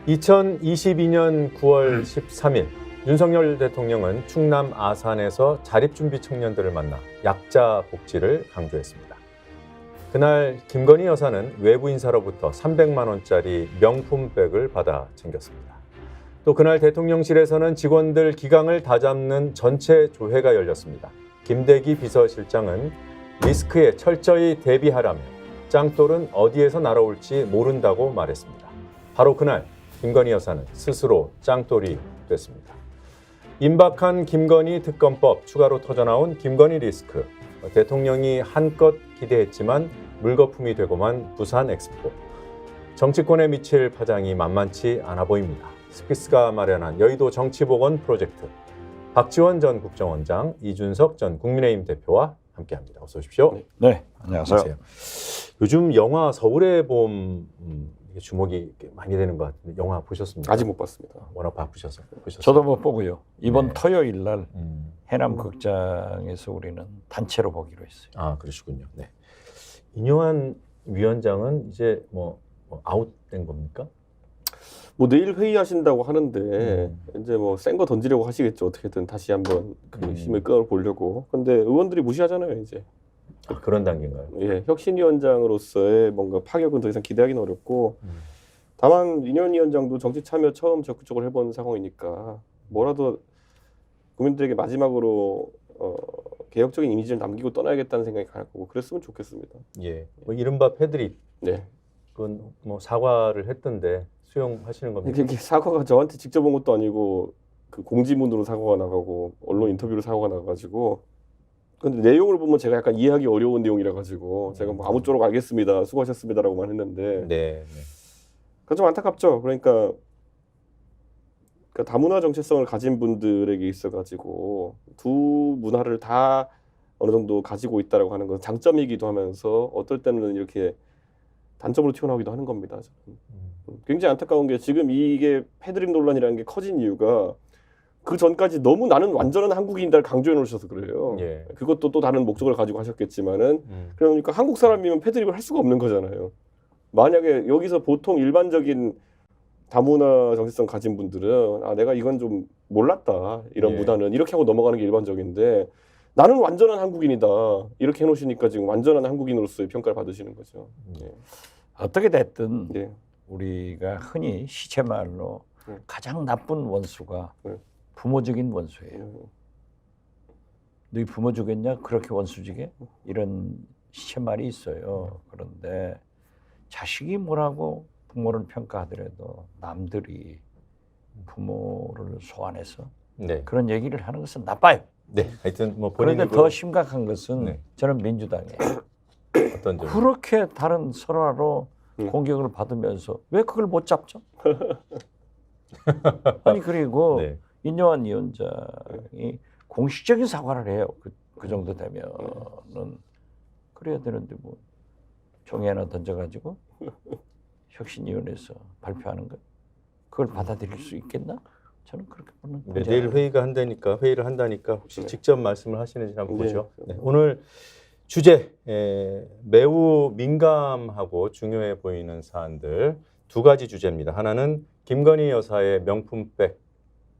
2022년 9월 13일 윤석열 대통령은 충남 아산에서 자립준비 청년들을 만나 약자 복지를 강조했습니다. 그날 김건희 여사는 외부 인사로부터 300만 원짜리 명품백을 받아 챙겼습니다. 또 그날 대통령실에서는 직원들 기강을 다잡는 전체 조회가 열렸습니다. 김대기 비서실장은 리스크에 철저히 대비하라며 짱돌은 어디에서 날아올지 모른다고 말했습니다. 바로 그날 김건희 여사는 스스로 짱돌이 됐습니다. 임박한 김건희 특검법, 추가로 터져나온 김건희 리스크, 대통령이 한껏 기대했지만 물거품이 되고만 부산 엑스포. 정치권에 미칠 파장이 만만치 않아 보입니다. 스피스가 마련한 여의도 정치보건 프로젝트, 박지원 전 국정원장, 이준석 전 국민의힘 대표와 함께합니다. 어서 오십시오. 네, 안녕하세요. 요즘 영화 서울의 봄 주목이 많이 되는 것 같은데 영화 보셨습니까? 아직 못 봤습니다. 워낙 바쁘셨어요. 저도 못 보고요. 이번 네. 토요일 날 해남 극장에서 우리는 단체로 보기로 했어요. 아, 그러시군요. 네. 인요한 위원장은 이제 뭐 아웃된 겁니까? 뭐 내일 회의하신다고 하는데 이제 뭐 센 거 던지려고 하시겠죠. 어떻게든 다시 한번 그 힘을 끌어보려고. 근데 의원들이 무시하잖아요, 이제. 아, 그런 단계인가요? 예, 혁신위원장으로서의 뭔가 파격은 더 이상 기대하기는 어렵고 다만 인현 위원장도 정치 참여 처음 적극적으로 해본 상황이니까 뭐라도 국민들에게 마지막으로 개혁적인 이미지를 남기고 떠나야겠다는 생각이 강할 거고 그랬으면 좋겠습니다. 예. 뭐 이른바 패드립. 네. 그건 뭐 사과를 했던데 수용하시는 겁니까? 이게 사과가 저한테 직접 온 것도 아니고 그 공지문으로 사과가 나가고 언론 인터뷰로 사과가 나가가지고 근데 내용을 보면 제가 약간 이해하기 어려운 내용이라 가지고 제가 뭐 아무쪼록 알겠습니다, 수고하셨습니다라고만 했는데 네. 그건 좀 안타깝죠. 그러니까 다문화 정체성을 가진 분들에게 있어가지고 두 문화를 다 어느 정도 가지고 있다라고 하는 건 장점이기도 하면서 어떨 때는 이렇게 단점으로 튀어나오기도 하는 겁니다. 저는. 굉장히 안타까운 게 지금 이게 패드립 논란이라는 게 커진 이유가 그 전까지 너무 나는 완전한 한국인이다를 강조해 놓으셔서 그래요. 예. 그것도 또 다른 목적을 가지고 하셨겠지만은 그러니까 한국 사람이면 패드립을 할 수가 없는 거잖아요. 만약에 여기서 보통 일반적인 다문화 정체성 가진 분들은 아 내가 이건 좀 몰랐다 이런 예. 문화는 이렇게 하고 넘어가는 게 일반적인데 나는 완전한 한국인이다 이렇게 해놓으시니까 지금 완전한 한국인으로서의 평가를 받으시는 거죠. 예. 어떻게 됐든 네. 우리가 흔히 시체말로 가장 나쁜 원수가 네. 부모적인 원수예요. 너희 부모 주겠냐? 그렇게 원수지게? 이런 시체말이 있어요. 그런데 자식이 뭐라고 부모를 평가하더라도 남들이 부모를 소환해서 네. 그런 얘기를 하는 것은 나빠요. 네. 하여튼 뭐 그런데 본인이 더 심각한 것은 네. 저는 민주당에 어떤 점? 그렇게 다른 설화로 공격을 받으면서 왜 그걸 못 잡죠? 아니 그리고 네. 인요한 위원장이 공식적인 사과를 해요. 그 정도 되면은 그래야 되는데 뭐 종이 하나 던져가지고 혁신위원회에서 발표하는 거 그걸 받아들일 수 있겠나? 저는 그렇게 보는. 네, 내일 회의를 한다니까 혹시 직접 말씀을 하시는지 한번 보죠. 네, 오늘 주제 매우 민감하고 중요해 보이는 사안들 두 가지 주제입니다. 하나는 김건희 여사의 명품백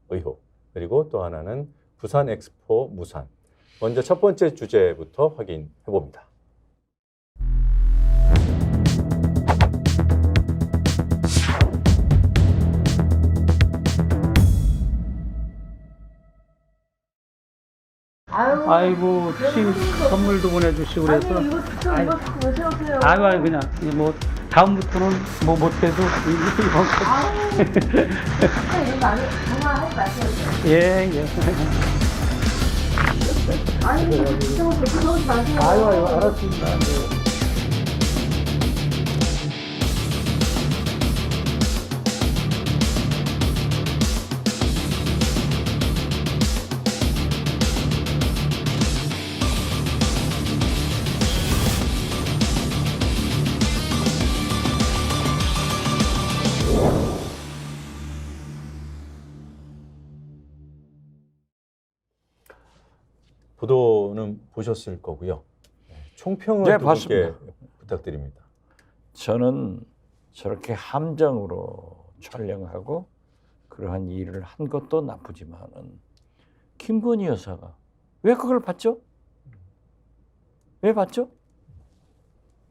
의혹, 그리고 또 하나는 부산 엑스포 무산. 먼저 첫 번째 주제부터 확인해 봅니다. 아이고 신 선물도 보내주시고 그래서 아니 이거 왜 세우세요? 아유 그냥 뭐 다음부터는 뭐 못해도 이거 이런 거 정말 하지 마세요. 예. 아니 이거 진짜 그렇게 하지 마세요. 아유 알았습니다. 보도는 보셨을 거고요. 총평을 네, 두 분께 봤습니다. 부탁드립니다. 저는 저렇게 함정으로 촬영하고 그러한 일을 한 것도 나쁘지만은 김건희 여사가 왜 그걸 봤죠? 왜 봤죠?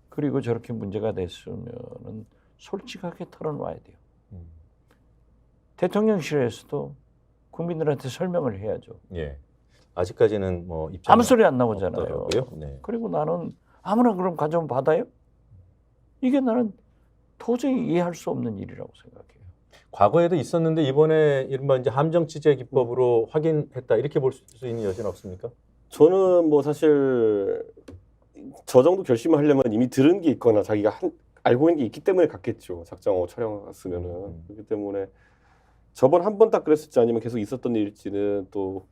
그리고 저렇게 문제가 됐으면은 솔직하게 털어놔야 돼요. 대통령실에서도 국민들한테 설명을 해야죠. 예. 아직까지는 뭐 입장 아무 소리 안 나오잖아요. 없더라고요. 네. 그리고 나는 아무나 그럼 가져오면 받아요? 이게 나는 도저히 이해할 수 없는 일이라고 생각해요. 과거에도 있었는데 이번에 이른바 이제 함정 취재 기법으로 확인했다 이렇게 볼 수 있는 여지는 없습니까? 저는 뭐 사실 저 정도 결심을 하려면 이미 들은 게 있거나 자기가 알고 있는 게 있기 때문에 갔겠죠. 작정하고 촬영 갔으면은. 그렇기 때문에 저번 한 번 딱 그랬을지 아니면 계속 있었던 일일지는 또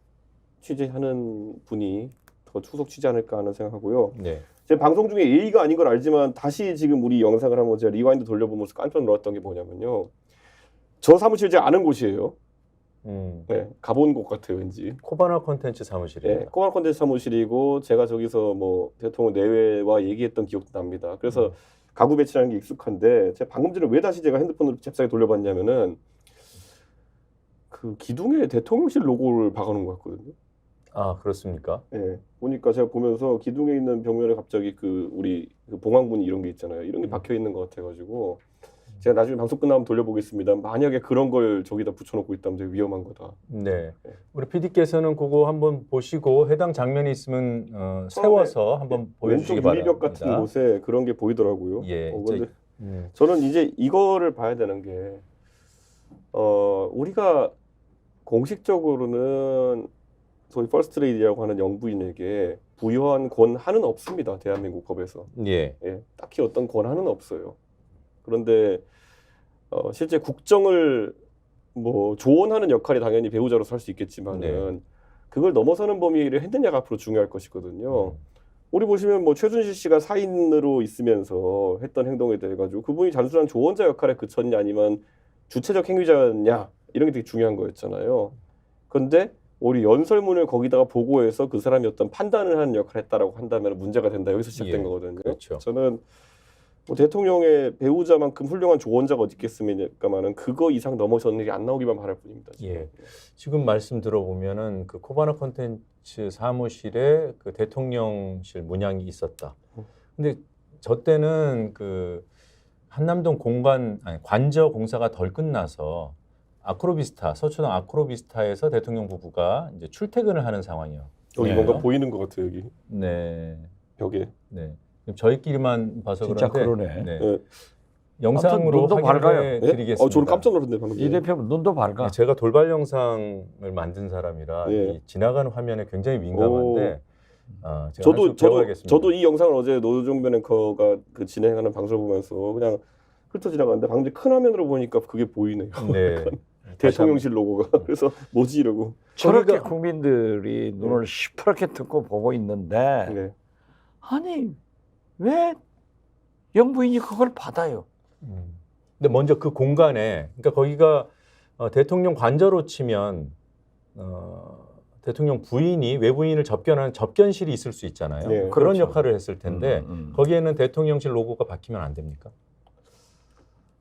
취재하는 분이 더 추석 취재 않을까 하는 생각하고요. 네. 제 방송 중에 예의가 아닌 걸 알지만 다시 지금 우리 영상을 한번 제가 리와인드 돌려보면서 깜짝 놀랐던 게 뭐냐면요. 저 사무실 제가 아는 곳이에요. 네, 가본 곳 같아요, 왠지. 코바나 콘텐츠 사무실이에요. 네, 코바나 콘텐츠 사무실이고 제가 저기서 뭐 대통령 내외와 얘기했던 기억도 납니다. 그래서 가구 배치라는 게 익숙한데 제가 방금 전에 왜 다시 제가 핸드폰으로 잽싸게 돌려봤냐면은 그 기둥에 대통령실 로고를 박아놓은 것 같거든요. 아, 그렇습니까? 네, 보니까 제가 보면서 기둥에 있는 벽면에 갑자기 그 우리 그 봉황문이 이런 게 있잖아요. 이런 게 박혀 있는 것 같아가지고 제가 나중에 방송 끝나면 돌려보겠습니다. 만약에 그런 걸 저기다 붙여놓고 있다면 되게 위험한 거다. 네. 우리 PD께서는 그거 한번 보시고 해당 장면이 있으면 세워서 한번 보여주시기 왼쪽 바랍니다. 유리벽 같은 곳에 그런 게 보이더라고요. 예. 근데 저는 이제 이거를 봐야 되는 게 우리가 공식적으로는 소위 퍼스트 레이디라고 하는 영부인에게 부여한 권한은 없습니다. 대한민국 법에서. 예. 예, 딱히 어떤 권한은 없어요. 그런데 실제 국정을 뭐 조언하는 역할이 당연히 배우자로서 할 수 있겠지만은 그걸 넘어서는 범위를 했느냐가 앞으로 중요할 것이거든요. 우리 보시면 뭐 최순실 씨가 사인으로 있으면서 했던 행동에 대해 가지고 그분이 단순한 조언자 역할에 그쳤냐 아니면 주체적 행위자였냐 이런 게 되게 중요한 거였잖아요. 그런데 우리 연설문을 거기다가 보고해서 그 사람이 어떤 판단을 하는 역할을 했다라고 한다면 문제가 된다. 여기서 시작된 거거든요. 그렇죠. 저는 뭐 대통령의 배우자만큼 훌륭한 조언자가 어디 있겠습니까만은 그거 이상 넘어서는 일이 안 나오기만 바랄 뿐입니다. 지금. 예. 지금 말씀 들어보면은 그 코바나 콘텐츠 사무실에 그 대통령실 문양이 있었다. 근데 저 때는 그 한남동 관저 공사가 덜 끝나서 아크로비스타, 서초동 아크로비스타에서 대통령 부부가 이제 출퇴근을 하는 상황이에요. 여기 네. 뭔가 보이는 것 같아요. 여기 네. 벽에. 네. 저희끼리만 봐서 진짜 그런데 그러네. 네. 영상으로 눈도 밝아요. 확인해 네? 드리겠습니다. 저는 깜짝 놀랐네 방금. 이 대표는 눈도 밝아. 제가 돌발 영상을 만든 사람이라 예. 이 지나가는 화면에 굉장히 민감한데 제가 저도 이 영상을 어제 노종변 앵커가 그 진행하는 방송을 보면서 그냥 훑어 지나갔는데 방금 큰 화면으로 보니까 그게 보이네요. 네. 대통령실 로고가. 그래서 뭐지 이러고. 저렇게 국민들이 눈을 시퍼렇게 뜨고 보고 있는데 네. 아니 왜 영부인이 그걸 받아요? 근데 먼저 그 공간에 그러니까 거기가 대통령 관저로 치면 대통령 부인이 외부인을 접견하는 접견실이 있을 수 있잖아요. 네, 그런 그렇죠. 역할을 했을 텐데 거기에는 대통령실 로고가 박히면 안 됩니까?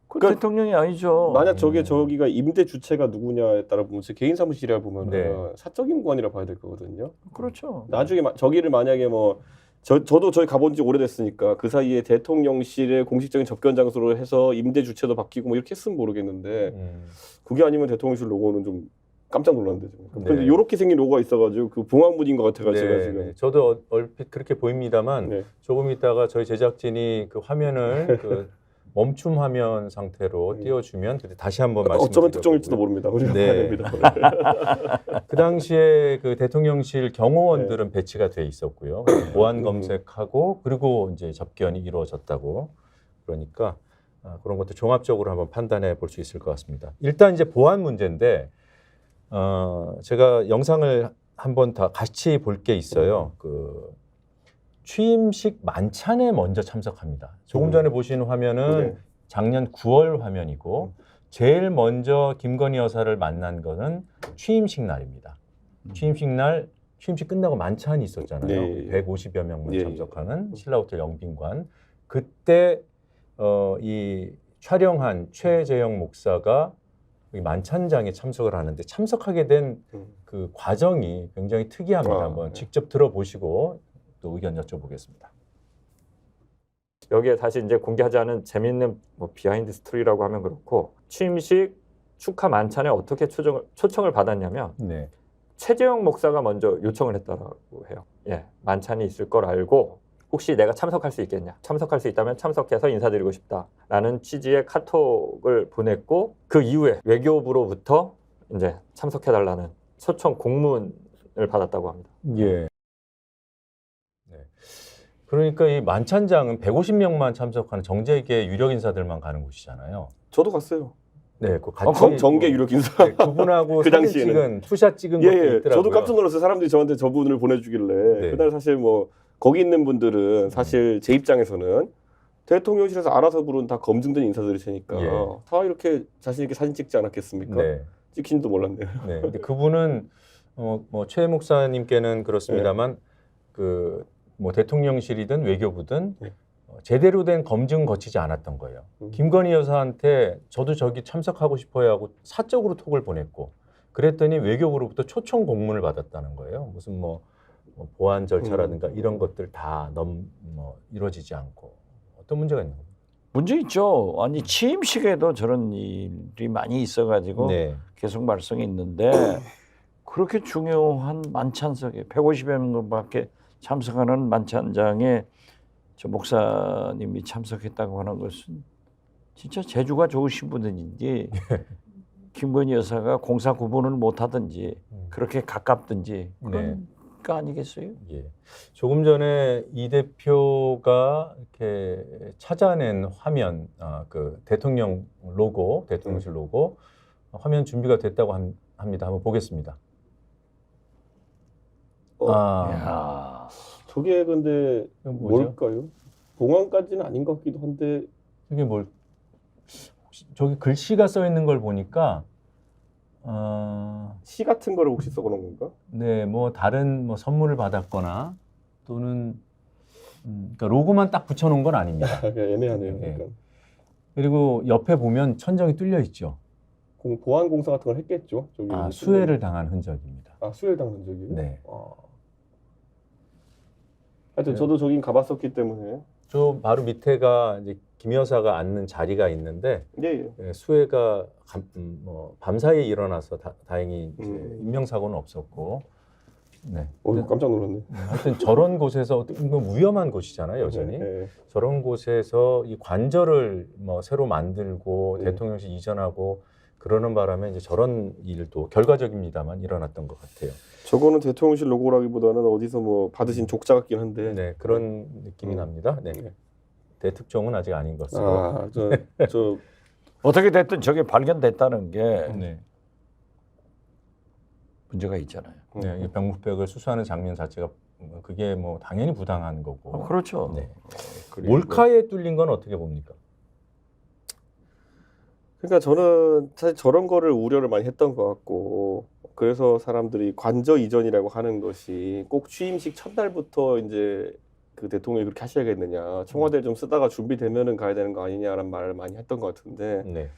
그 그러니까 대통령이 아니죠. 만약 저기가 임대 주체가 누구냐에 따라 보면 제 개인 사무실이라 보면 네. 사적 임관이라 봐야 될 거거든요. 그렇죠. 나중에 저기를 만약에 뭐 저도 저희 가본 지 오래됐으니까 그 사이에 대통령실의 공식적인 접견 장소로 해서 임대 주체도 바뀌고 뭐 이렇게 했으면 모르겠는데 그게 아니면 대통령실 로고는 좀 깜짝 놀랐는데 지금. 근데 이렇게 생긴 로고가 있어가지고 그 봉황문인 것 같아가지고 제가 지금. 저도 얼핏 그렇게 보입니다만 네. 조금 있다가 저희 제작진이 그 화면을 그 멈춤 화면 상태로 띄워주면 다시 한번 말씀드리려고 어쩌면 특종일지도 모릅니다. 우리가 봐야 됩니다. 그 당시에 그 대통령실 경호원들은 배치가 돼 있었고요. 보안 검색하고 그리고 이제 접견이 이루어졌다고 그러니까 그런 것도 종합적으로 한번 판단해 볼 수 있을 것 같습니다. 일단 이제 보안 문제인데 제가 영상을 한번 다 같이 볼 게 있어요. 그 취임식 만찬에 먼저 참석합니다. 조금 전에 보신 화면은 작년 9월 화면이고 제일 먼저 김건희 여사를 만난 거는 취임식 날입니다. 취임식 날 취임식 끝나고 만찬이 있었잖아요. 네. 150여 명만 네. 참석하는 신라호텔 영빈관. 그때 이 촬영한 최재형 목사가 이 만찬장에 참석을 하는데 참석하게 된 그 과정이 굉장히 특이합니다. 한번 네. 직접 들어보시고 또 의견 여쭤보겠습니다. 여기에 다시 이제 공개하지 않은 재밌는 뭐 비하인드 스토리라고 하면 그렇고 취임식 축하 만찬에 어떻게 초청을 받았냐면 네. 최재형 목사가 먼저 요청을 했다라고 해요. 예, 만찬이 있을 걸 알고 혹시 내가 참석할 수 있겠냐? 참석할 수 있다면 참석해서 인사드리고 싶다라는 취지의 카톡을 보냈고 그 이후에 외교부로부터 이제 참석해달라는 초청 공문을 받았다고 합니다. 예. 네. 그러니까 이 만찬장은 150명만 참석하는 정재계 유력 인사들만 가는 곳이잖아요. 저도 갔어요. 네, 그 같이 정계 유력 인사. 네, 그분하고 그 사진 당시에는. 찍은 투샷 찍은 예, 것도 예. 있더라고요. 저도 깜짝 놀랐어요. 사람들이 저한테 저분을 보내주길래. 네. 그날 사실 뭐 거기 있는 분들은 사실 제 입장에서는 대통령실에서 알아서 부른 다 검증된 인사들이 되니까 예. 다 이렇게 자신 있게 사진 찍지 않았겠습니까? 네. 찍힌지도 몰랐네요. 네. 근데 그분은 뭐 최 목사님께는 그렇습니다만 그 뭐 대통령실이든 외교부든 네. 제대로 된 검증 거치지 않았던 거예요. 김건희 여사한테 저도 저기 참석하고 싶어요 하고 사적으로 톡을 보냈고 그랬더니 외교부로부터 초청 공문을 받았다는 거예요. 무슨 뭐 보안 절차라든가 이런 것들 다 이루어지지 않고 어떤 문제가 있는 겁니까? 문제 있죠. 아니 취임식에도 저런 일이 많이 있어가지고 네. 계속 발생이 있는데 그렇게 중요한 만찬석에 150여 명밖에 참석하는 만찬장에 저 목사님이 참석했다고 하는 것은 진짜 재주가 좋으신 분인지 김건희 여사가 공사 구분을 못하든지 그렇게 가깝든지 그런 거 아니겠어요? 예. 조금 전에 이 대표가 이렇게 찾아낸 화면, 그 대통령 로고, 대통령실 로고 화면 준비가 됐다고 합니다. 한번 보겠습니다. 야. 저게 근데 이건 뭐죠? 뭘까요? 봉황까지는 아닌 것 같기도 한데 이게 혹시 저기 글씨가 써 있는 걸 보니까 시 같은 거를 혹시 써놓은 건가? 네, 뭐 다른 뭐 선물을 받았거나 또는 그러니까 로고만 딱 붙여놓은 건 아닙니다. 그냥 애매하네요. 네. 약간. 그리고 옆에 보면 천정이 뚫려 있죠. 보안 공사 같은 걸 했겠죠. 저기 수해를 당한 흔적입니다. 수해를 당한 적이요? 네. 하여튼 네. 저도 저긴 가봤었기 때문에 저 바로 밑에가 이제 김 여사가 앉는 자리가 있는데 예. 수해가 밤사이에 일어나서 다행히 이제 인명사고는 없었고, 네. 깜짝 놀랐네. 하여튼 저런 곳에서 위험한 곳이잖아요, 여전히. 네. 저런 곳에서 이 관절을 새로 만들고 대통령실 이전하고 그러는 바람에 이제 저런 일도 결과적입니다만 일어났던 것 같아요. 저거는 대통령실 로고라기보다는 어디서 뭐 받으신 족자 같긴 한데. 네, 그런 느낌이 납니다. 네. 네. 대특종은 아직 아닌 것으로. 저 어떻게 됐든 저게 발견됐다는 게 네. 문제가 있잖아요. 네, 이 병무백을 수수하는 장면 자체가 그게 뭐 당연히 부당한 거고. 그렇죠. 네. 그리고 몰카에 뚫린 건 어떻게 봅니까? 그러니까 저는 사실 저런 거를 우려를 많이 했던 것 같고 그래서 사람들이 관저 이전이라고 하는 것이 꼭 취임식 첫날부터 이제 그 대통령이 그렇게 하셔야겠느냐 청와대를 좀 쓰다가 준비되면은 가야 되는 거 아니냐라는 말을 많이 했던 것 같은데 네.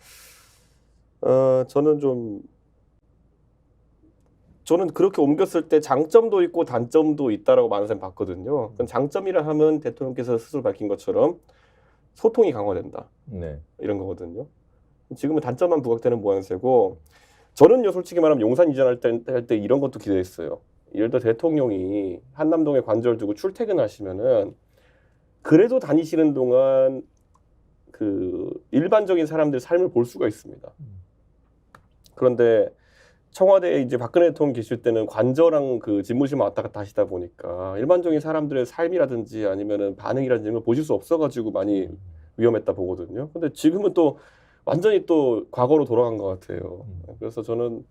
저는 그렇게 옮겼을 때 장점도 있고 단점도 있다라고 많은 사람이 봤거든요. 그럼 장점이라 하면 대통령께서 스스로 밝힌 것처럼 소통이 강화된다. 네. 이런 거거든요. 지금은 단점만 부각되는 모양새고 저는요 솔직히 말하면 용산 이전할 때 이런 것도 기대했어요. 예를 들어 대통령이 한남동에 관절 두고 출퇴근하시면은 그래도 다니시는 동안 그 일반적인 사람들 삶을 볼 수가 있습니다. 그런데 청와대에 이제 박근혜 대통령 계실 때는 관저랑 그 집무실만 왔다 갔다 하시다 보니까 일반적인 사람들의 삶이라든지 아니면은 반응이라든지 이런 걸 보실 수 없어가지고 많이 위험했다 보거든요. 근데 지금은 또 완전히 또 과거로 돌아간 것 같아요. 그래서 저는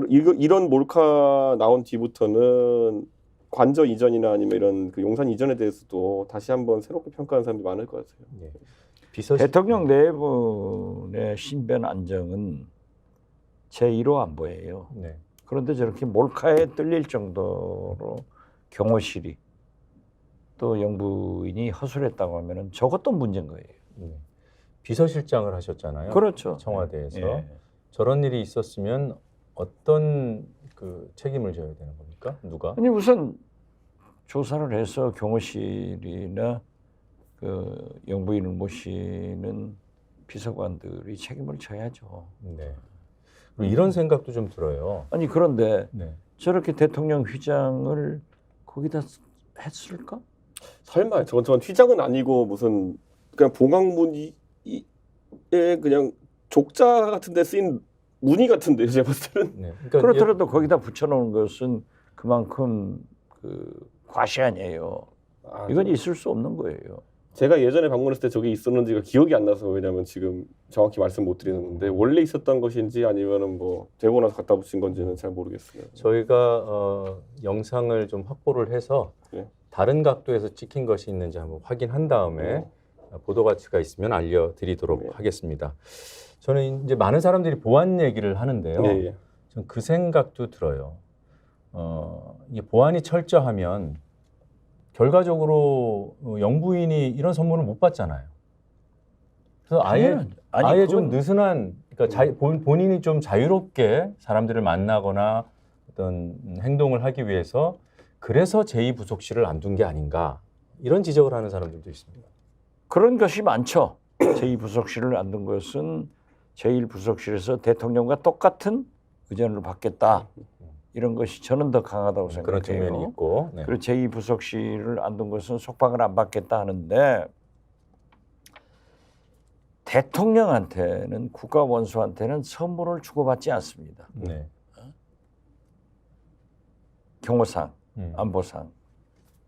이런 몰카 나온 뒤부터는 관저 이전이나 아니면 이런 그 용산 이전에 대해서도 다시 한번 새롭게 평가하는 사람들이 많을 것 같아요. 네. 대통령 내분의 신변 안정은 제1호 안보예요. 네. 그런데 저렇게 몰카에 뚫릴 정도로 경호실이 또 영부인이 허술했다고 하면은 저것도 문제인 거예요. 네. 비서실장을 하셨잖아요. 그렇죠. 청와대에서. 예. 저런 일이 있었으면 어떤 그 책임을 져야 되는 겁니까? 누가? 아니 우선 조사를 해서 경호실이나 그 영부인을 모시는 비서관들이 책임을 져야죠. 네. 그리고 이런 생각도 좀 들어요. 아니 그런데 네. 저렇게 대통령 휘장을 거기다 했을까? 설마 저건 휘장은 아니고 무슨 그냥 봉황무늬에 그냥 족자 같은데 쓰인 무늬 같은데 제가 봤을 때는. 네. 그러니까 그렇더라도 거기다 붙여놓은 것은 그만큼 그 과시 아니에요. 이건 있을 수 없는 거예요. 제가 예전에 방문했을 때 저게 있었는지가 기억이 안 나서 왜냐면 지금 정확히 말씀 못 드리는데 원래 있었던 것인지 아니면은 뭐 되고 나서 갖다 붙인 건지는 잘 모르겠습니다. 저희가 영상을 좀 확보를 해서 네. 다른 각도에서 찍힌 것이 있는지 한번 확인한 다음에 보도 가치가 있으면 알려드리도록 네. 하겠습니다. 저는 이제 많은 사람들이 보안 얘기를 하는데요. 예, 예. 전 그 생각도 들어요. 이게 보안이 철저하면 결과적으로 영부인이 이런 선물을 못 받잖아요. 그래서 아예 좀 느슨한, 그러니까 본인이 좀 자유롭게 사람들을 만나거나 어떤 행동을 하기 위해서 그래서 제2부속실을 안 둔 게 아닌가 이런 지적을 하는 사람들도 있습니다. 그런 것이 많죠. 제2부속실을 안 둔 것은 제1부속실에서 대통령과 똑같은 의전을 받겠다. 이런 것이 저는 더 강하다고 그런 생각해요. 측면이 있고. 네. 그리고 제2부속실을 안 둔 것은 속박을 안 받겠다 하는데 대통령한테는 국가 원수한테는 선물을 주고받지 않습니다. 네. 경호상, 안보상.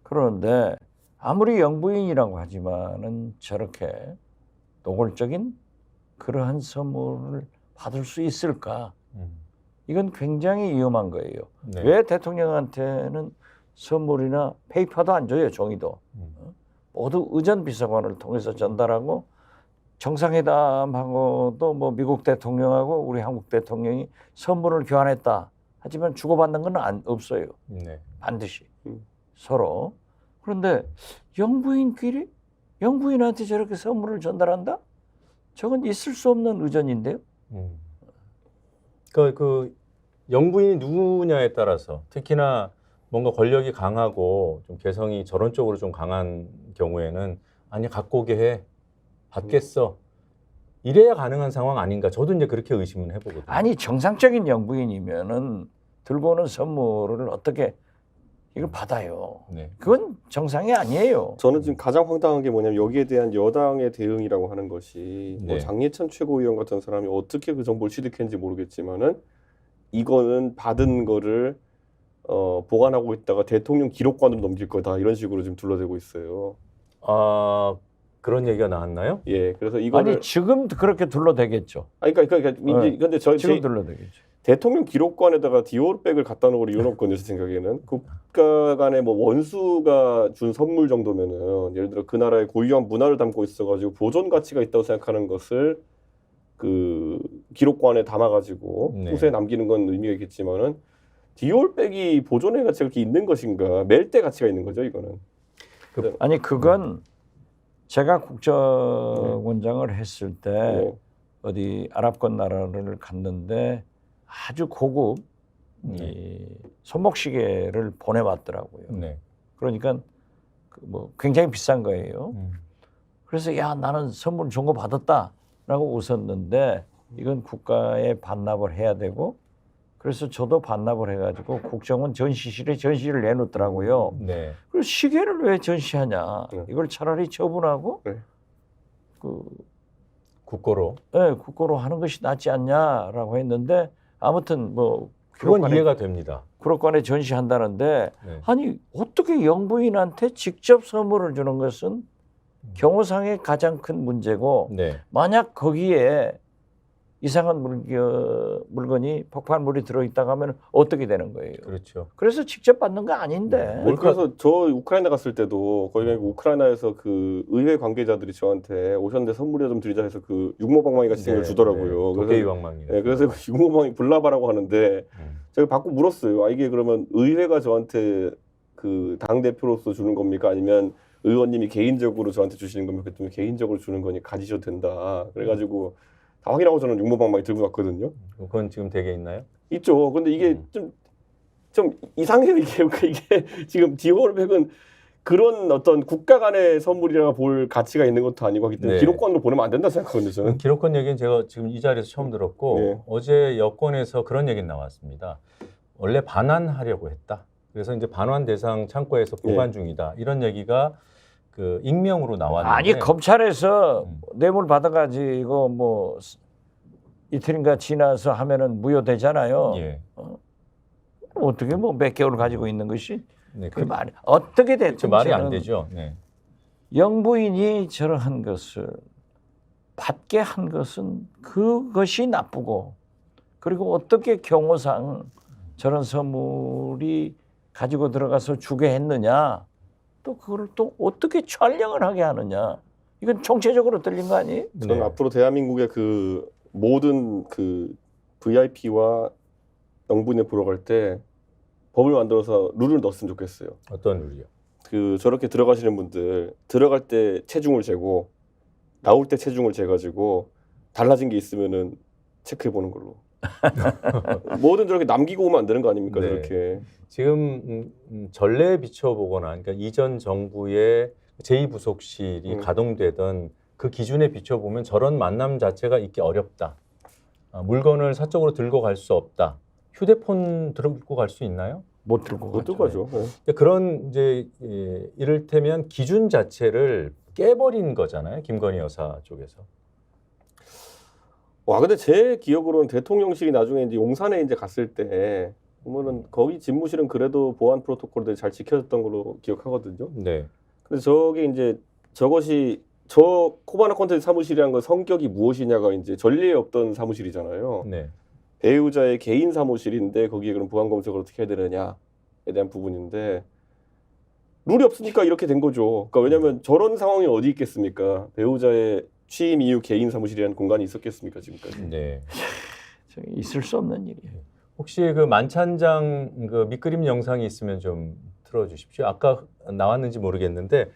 그런데 아무리 영부인이라고 하지만은 저렇게 노골적인 그러한 선물을 받을 수 있을까? 이건 굉장히 위험한 거예요. 네. 왜 대통령한테는 선물이나 페이퍼도 안 줘요, 종이도. 모두 의전 비서관을 통해서 전달하고 정상회담하고도 뭐 미국 대통령하고 우리 한국 대통령이 선물을 교환했다. 하지만 주고받는 건 없어요. 네. 반드시 서로. 그런데 영부인끼리 영부인한테 저렇게 선물을 전달한다? 저건 있을 수 없는 의전인데요. 그 영부인이 누구냐에 따라서 특히나 뭔가 권력이 강하고 좀 개성이 저런 쪽으로 좀 강한 경우에는 아니 갖고 오게 해 받겠어 이래야 가능한 상황 아닌가 저도 이제 그렇게 의심은 해보거든요. 아니 정상적인 영부인이면은 들고 오는 선물을 어떻게 이걸 받아요. 네. 그건 정상이 아니에요. 저는 지금 가장 황당한 게 뭐냐면 여기에 대한 여당의 대응이라고 하는 것이 뭐 네. 장예찬 최고위원 같은 사람이 어떻게 그 정보를 취득했는지 모르겠지만은 이거는 받은 거를 보관하고 있다가 대통령 기록관으로 넘길 거다 이런 식으로 지금 둘러대고 있어요. 아 그런 얘기가 나왔나요? 예, 그래서 이거를 아니 지금 그렇게 둘러대겠죠. 아니 그러니까 네. 근데 지금 둘러대겠죠. 대통령 기록관에다가 디올백을 갖다 놓을 이유는 없거든요, 제 생각에는. 국가 간의 뭐 원수가 준 선물 정도면은 예를 들어 그 나라의 고유한 문화를 담고 있어가지고 보존 가치가 있다고 생각하는 것을 그 기록관에 담아가지고 네. 후세에 남기는 건 의미가 있겠지만은 디올백이 보존의 가치가 그렇게 있는 것인가? 멜때 가치가 있는 거죠, 이거는. 아니 그건 제가 국정원장을 했을 때 네. 어디 아랍권 나라를 갔는데 아주 고급 이 손목시계를 보내왔더라고요. 네. 그러니까 뭐 굉장히 비싼 거예요. 그래서 야 나는 선물 준 거 받았다라고 웃었는데 이건 국가에 반납을 해야 되고 그래서 저도 반납을 해가지고 국정원 전시실에 전시를 내놓더라고요. 네. 그리고 시계를 왜 전시하냐? 이걸 차라리 처분하고 네. 그 국고로. 네, 국고로 하는 것이 낫지 않냐라고 했는데 아무튼 뭐 그건 이해가 됩니다. 기록관에 전시한다는데 네. 아니 어떻게 영부인한테 직접 선물을 주는 것은 경호상의 가장 큰 문제고 네. 만약 거기에 이상한 물건이 폭발물이 들어있다고 하면 어떻게 되는 거예요? 그렇죠. 그래서 직접 받는 거 아닌데. 그래서 저 우크라이나 갔을 때도 거기 우크라이나에서 그 의회 관계자들이 저한테 오셨는데 선물이나 좀 드리자 해서 그 육모방망이 같이 생긴 걸 주더라고요. 도깨비 방망이. 네, 그래서 그 육모방망이 불나바라고 하는데 제가 받고 물었어요. 아 이게 그러면 의회가 저한테 그 당 대표로서 주는 겁니까? 아니면 의원님이 개인적으로 저한테 주시는 거면 그때 개인적으로 주는 거니 가지셔도 된다. 그래가지고 다 확인하고 저는 육모방망이 들고 갔거든요. 그건 지금 댁에 있나요? 있죠. 근데 이게 좀 이상해요. 이게 지금 디오백은 그런 어떤 국가 간의 선물이라 볼 가치가 있는 것도 아니고 하기 때문에 네. 기록관으로 보내면 안 된다 생각하거든요. 저는. 기록권 얘기는 제가 지금 이 자리에서 처음 들었고 네. 어제 여권에서 그런 얘기는 나왔습니다. 원래 반환하려고 했다. 그래서 이제 반환 대상 창고에서 보관 중이다. 이런 얘기가 그 익명으로 나왔는데 아니 검찰에서 뇌물 받아가지고 뭐 이틀인가 지나서 하면은 무효되잖아요. 예. 어떻게 뭐 몇 개월 가지고 있는 것이 네, 그 말이 어떻게 됐든 말이 안 저는 되죠. 네. 영부인이 저러한 것을 받게 한 것은 그것이 나쁘고 그리고 어떻게 경호상 저런 선물이 가지고 들어가서 주게 했느냐 또 그걸 또 어떻게 촬영을 하게 하느냐 이건 총체적으로 들린 거 아니에요? 저는 네. 앞으로 대한민국의 그 모든 그 VIP와 영부인에 보러 갈 때 법을 만들어서 룰을 넣었으면 좋겠어요. 어떤 룰이요? 그 저렇게 들어가시는 분들 들어갈 때 체중을 재고 나올 때 체중을 재가지고 달라진 게 있으면은 체크해 보는 걸로. 뭐든 저렇게 남기고 오면 안 되는 거 아닙니까? 네. 저렇게. 지금 전례에 비춰보거나 그러니까 이전 정부의 제2부속실이 가동되던 그 기준에 비춰보면 저런 만남 자체가 있기 어렵다. 물건을 사적으로 들고 갈 수 없다. 휴대폰 들고 갈 수 있나요? 못 들고 못 들고 가죠. 네. 근데 그런 이제 이를테면 기준 자체를 깨버린 거잖아요. 김건희 여사 쪽에서. 와 근데 제 기억으로는 대통령실이 나중에 이제 용산에 이제 갔을 때 보면은 거기 집무실은 그래도 보안 프로토콜들이 잘 지켜졌던 걸로 기억하거든요. 네. 근데 저게 이제 저것이 저 코바나 콘텐츠 사무실이란 건 성격이 무엇이냐가 이제 전례에 없던 사무실이잖아요. 네. 배우자의 개인 사무실인데 거기에 그럼 보안 검색을 어떻게 해야 되느냐에 대한 부분인데 룰이 없으니까 이렇게 된 거죠. 그러니까 왜냐하면 저런 상황이 어디 있겠습니까? 배우자의 취임 이후 개인 사무실이라는 공간이 있었겠습니까 지금까지? 네. 있을 수 없는 일이에요. 혹시 그 만찬장 그 밑그림 영상이 있으면 좀 틀어주십시오. 아까 나왔는지 모르겠는데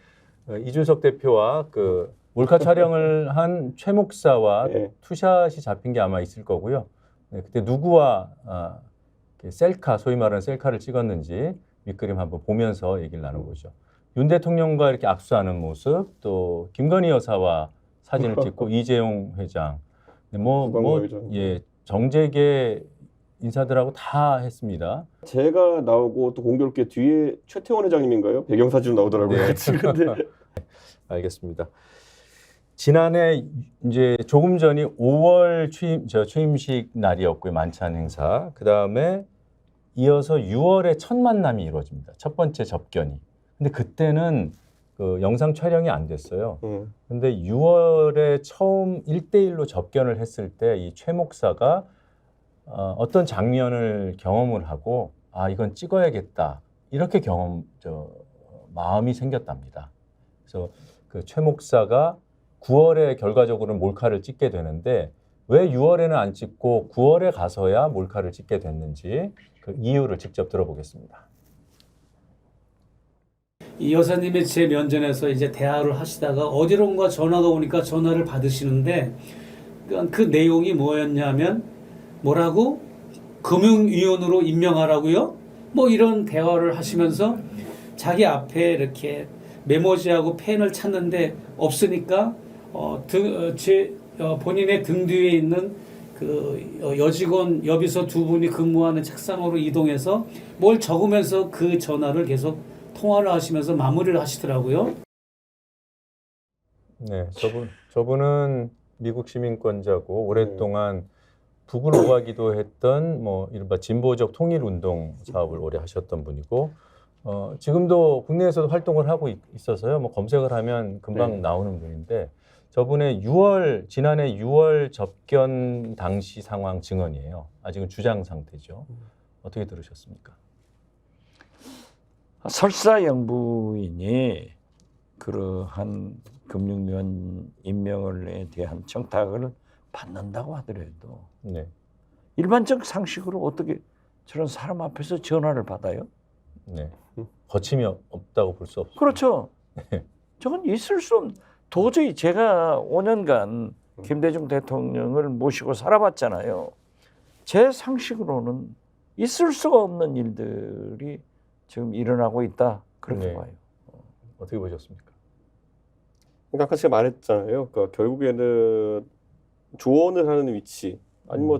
이준석 대표와 그 몰카 촬영을 한 최 목사와 네. 투샷이 잡힌 게 아마 있을 거고요. 네, 그때 누구와 셀카, 소위 말하는 셀카를 찍었는지 밑그림 한번 보면서 얘기를 나눠보죠. 윤 대통령과 이렇게 악수하는 모습, 또 김건희 여사와 사진을 찍고 이재용 회장, 회장. 정재계 인사들하고 다 했습니다. 제가 나오고 또 공교롭게 뒤에 최태원 회장님인가요? 배경사진으로 나오더라고요. 네. 근데 알겠습니다. 지난해 이제 조금 전이 5월 취임식 날이었고요. 만찬 행사. 그 다음에 이어서 6월에 첫 만남이 이루어집니다. 첫 번째 접견이. 근데 그때는 그 영상 촬영이 안 됐어요. 근데 6월에 처음 1대1로 접견을 했을 때 이 최 목사가 어떤 장면을 경험을 하고 이건 찍어야겠다. 이렇게 마음이 생겼답니다. 그래서 그 최 목사가 9월에 결과적으로는 몰카를 찍게 되는데 왜 6월에는 안 찍고 9월에 가서야 몰카를 찍게 됐는지 그 이유를 직접 들어보겠습니다. 이 여사님의 제 면전에서 이제 대화를 하시다가 어디론가 전화가 오니까 전화를 받으시는데 그 내용이 뭐였냐면 뭐라고? 금융위원으로 임명하라고요? 뭐 이런 대화를 하시면서 자기 앞에 이렇게 메모지하고 펜을 찾는데 없으니까 본인의 등 뒤에 있는 그 여직원 여비서 두 분이 근무하는 책상으로 이동해서 뭘 적으면서 그 전화를 계속 통화를 하시면서 마무리를 하시더라고요. 네, 저분은 미국 시민권자고 오랫동안 북을 오가기도 했던 뭐 이른바 진보적 통일운동 사업을 오래 하셨던 분이고 지금도 국내에서도 활동을 하고 있어서요. 뭐 검색을 하면 금방 나오는 분인데 저분의 지난해 6월 접견 당시 상황 증언이에요. 아직은 주장 상태죠. 어떻게 들으셨습니까? 설사 영부인이 그러한 금융위원 임명에 대한 청탁을 받는다고 하더라도 네. 일반적 상식으로 어떻게 저런 사람 앞에서 전화를 받아요? 네. 거침이 없다고 볼 수 없죠. 그렇죠. 저건 있을 수 없는. 도저히 제가 5년간 김대중 대통령을 모시고 살아봤잖아요. 제 상식으로는 있을 수가 없는 일들이 지금 일어나고 있다. 그렇게 네. 봐요. 어떻게 보셨습니까? 그러니까 아까 제가 말했잖아요. 그러니까 결국에는 조언을 하는 위치, 아니 뭐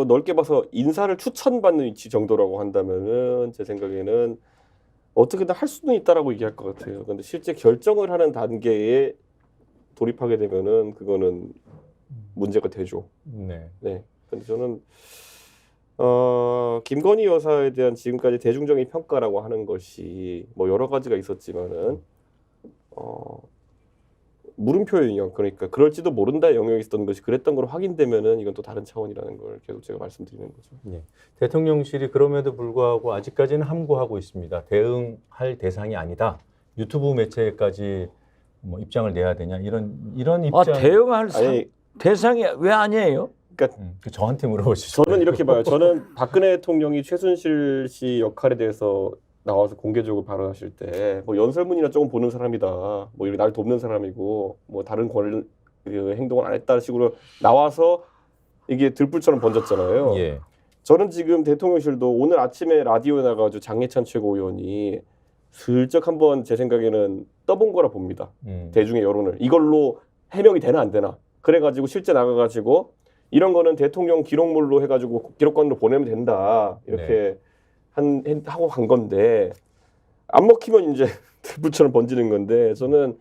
넓게 봐서 인사를 추천받는 위치 정도라고 한다면은 제 생각에는 어떻게든 할 수는 있다라고 얘기할 것 같아요. 근데 실제 결정을 하는 단계에 돌입하게 되면은 그거는 문제가 되죠. 네. 네. 근데 저는 김건희 여사에 대한 지금까지 대중적인 평가라고 하는 것이 뭐 여러 가지가 있었지만은 물음표의 영역, 그러니까 그럴지도 모른다의 영역이 있었던 것이 그랬던 걸로 확인되면은 이건 또 다른 차원이라는 걸 계속 제가 말씀드리는 거죠. 예. 대통령실이 그럼에도 불구하고 아직까지는 함구하고 있습니다. 대응할 대상이 아니다. 유튜브 매체까지 뭐 입장을 내야 되냐 이런 입장. 대응할 아니, 대상이 왜 아니에요? 그 저한테 물어보시죠. 저는 이렇게 봐요. 저는 박근혜 대통령이 최순실 씨 역할에 대해서 나와서 공개적으로 발언하실 때 뭐 연설문이나 조금 보는 사람이다. 뭐 이렇게 날 돕는 사람이고 뭐 다른 그 행동을 안 했다는 식으로 나와서 이게 들불처럼 번졌잖아요. 예. 저는 지금 대통령실도 오늘 아침에 라디오에 나가가지고 장예찬 최고위원이 슬쩍 한번 제 생각에는 떠본 거라 봅니다. 대중의 여론을. 이걸로 해명이 되나 안 되나. 그래가지고 실제 나가가지고 이런 거는 대통령 기록물로 해가지고 기록관으로 보내면 된다. 이렇게 하고 간 건데 안 먹히면 이제 들불처럼 번지는 건데 저는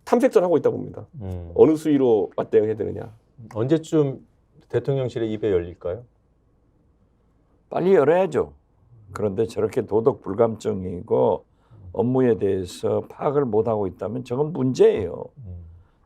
탐색전 하고 있다 봅니다. 어느 수위로 맞대응해야 되느냐. 언제쯤 대통령실의 입에 열릴까요? 빨리 열어야죠. 그런데 저렇게 도덕 불감증이고 업무에 대해서 파악을 못하고 있다면 저건 문제예요.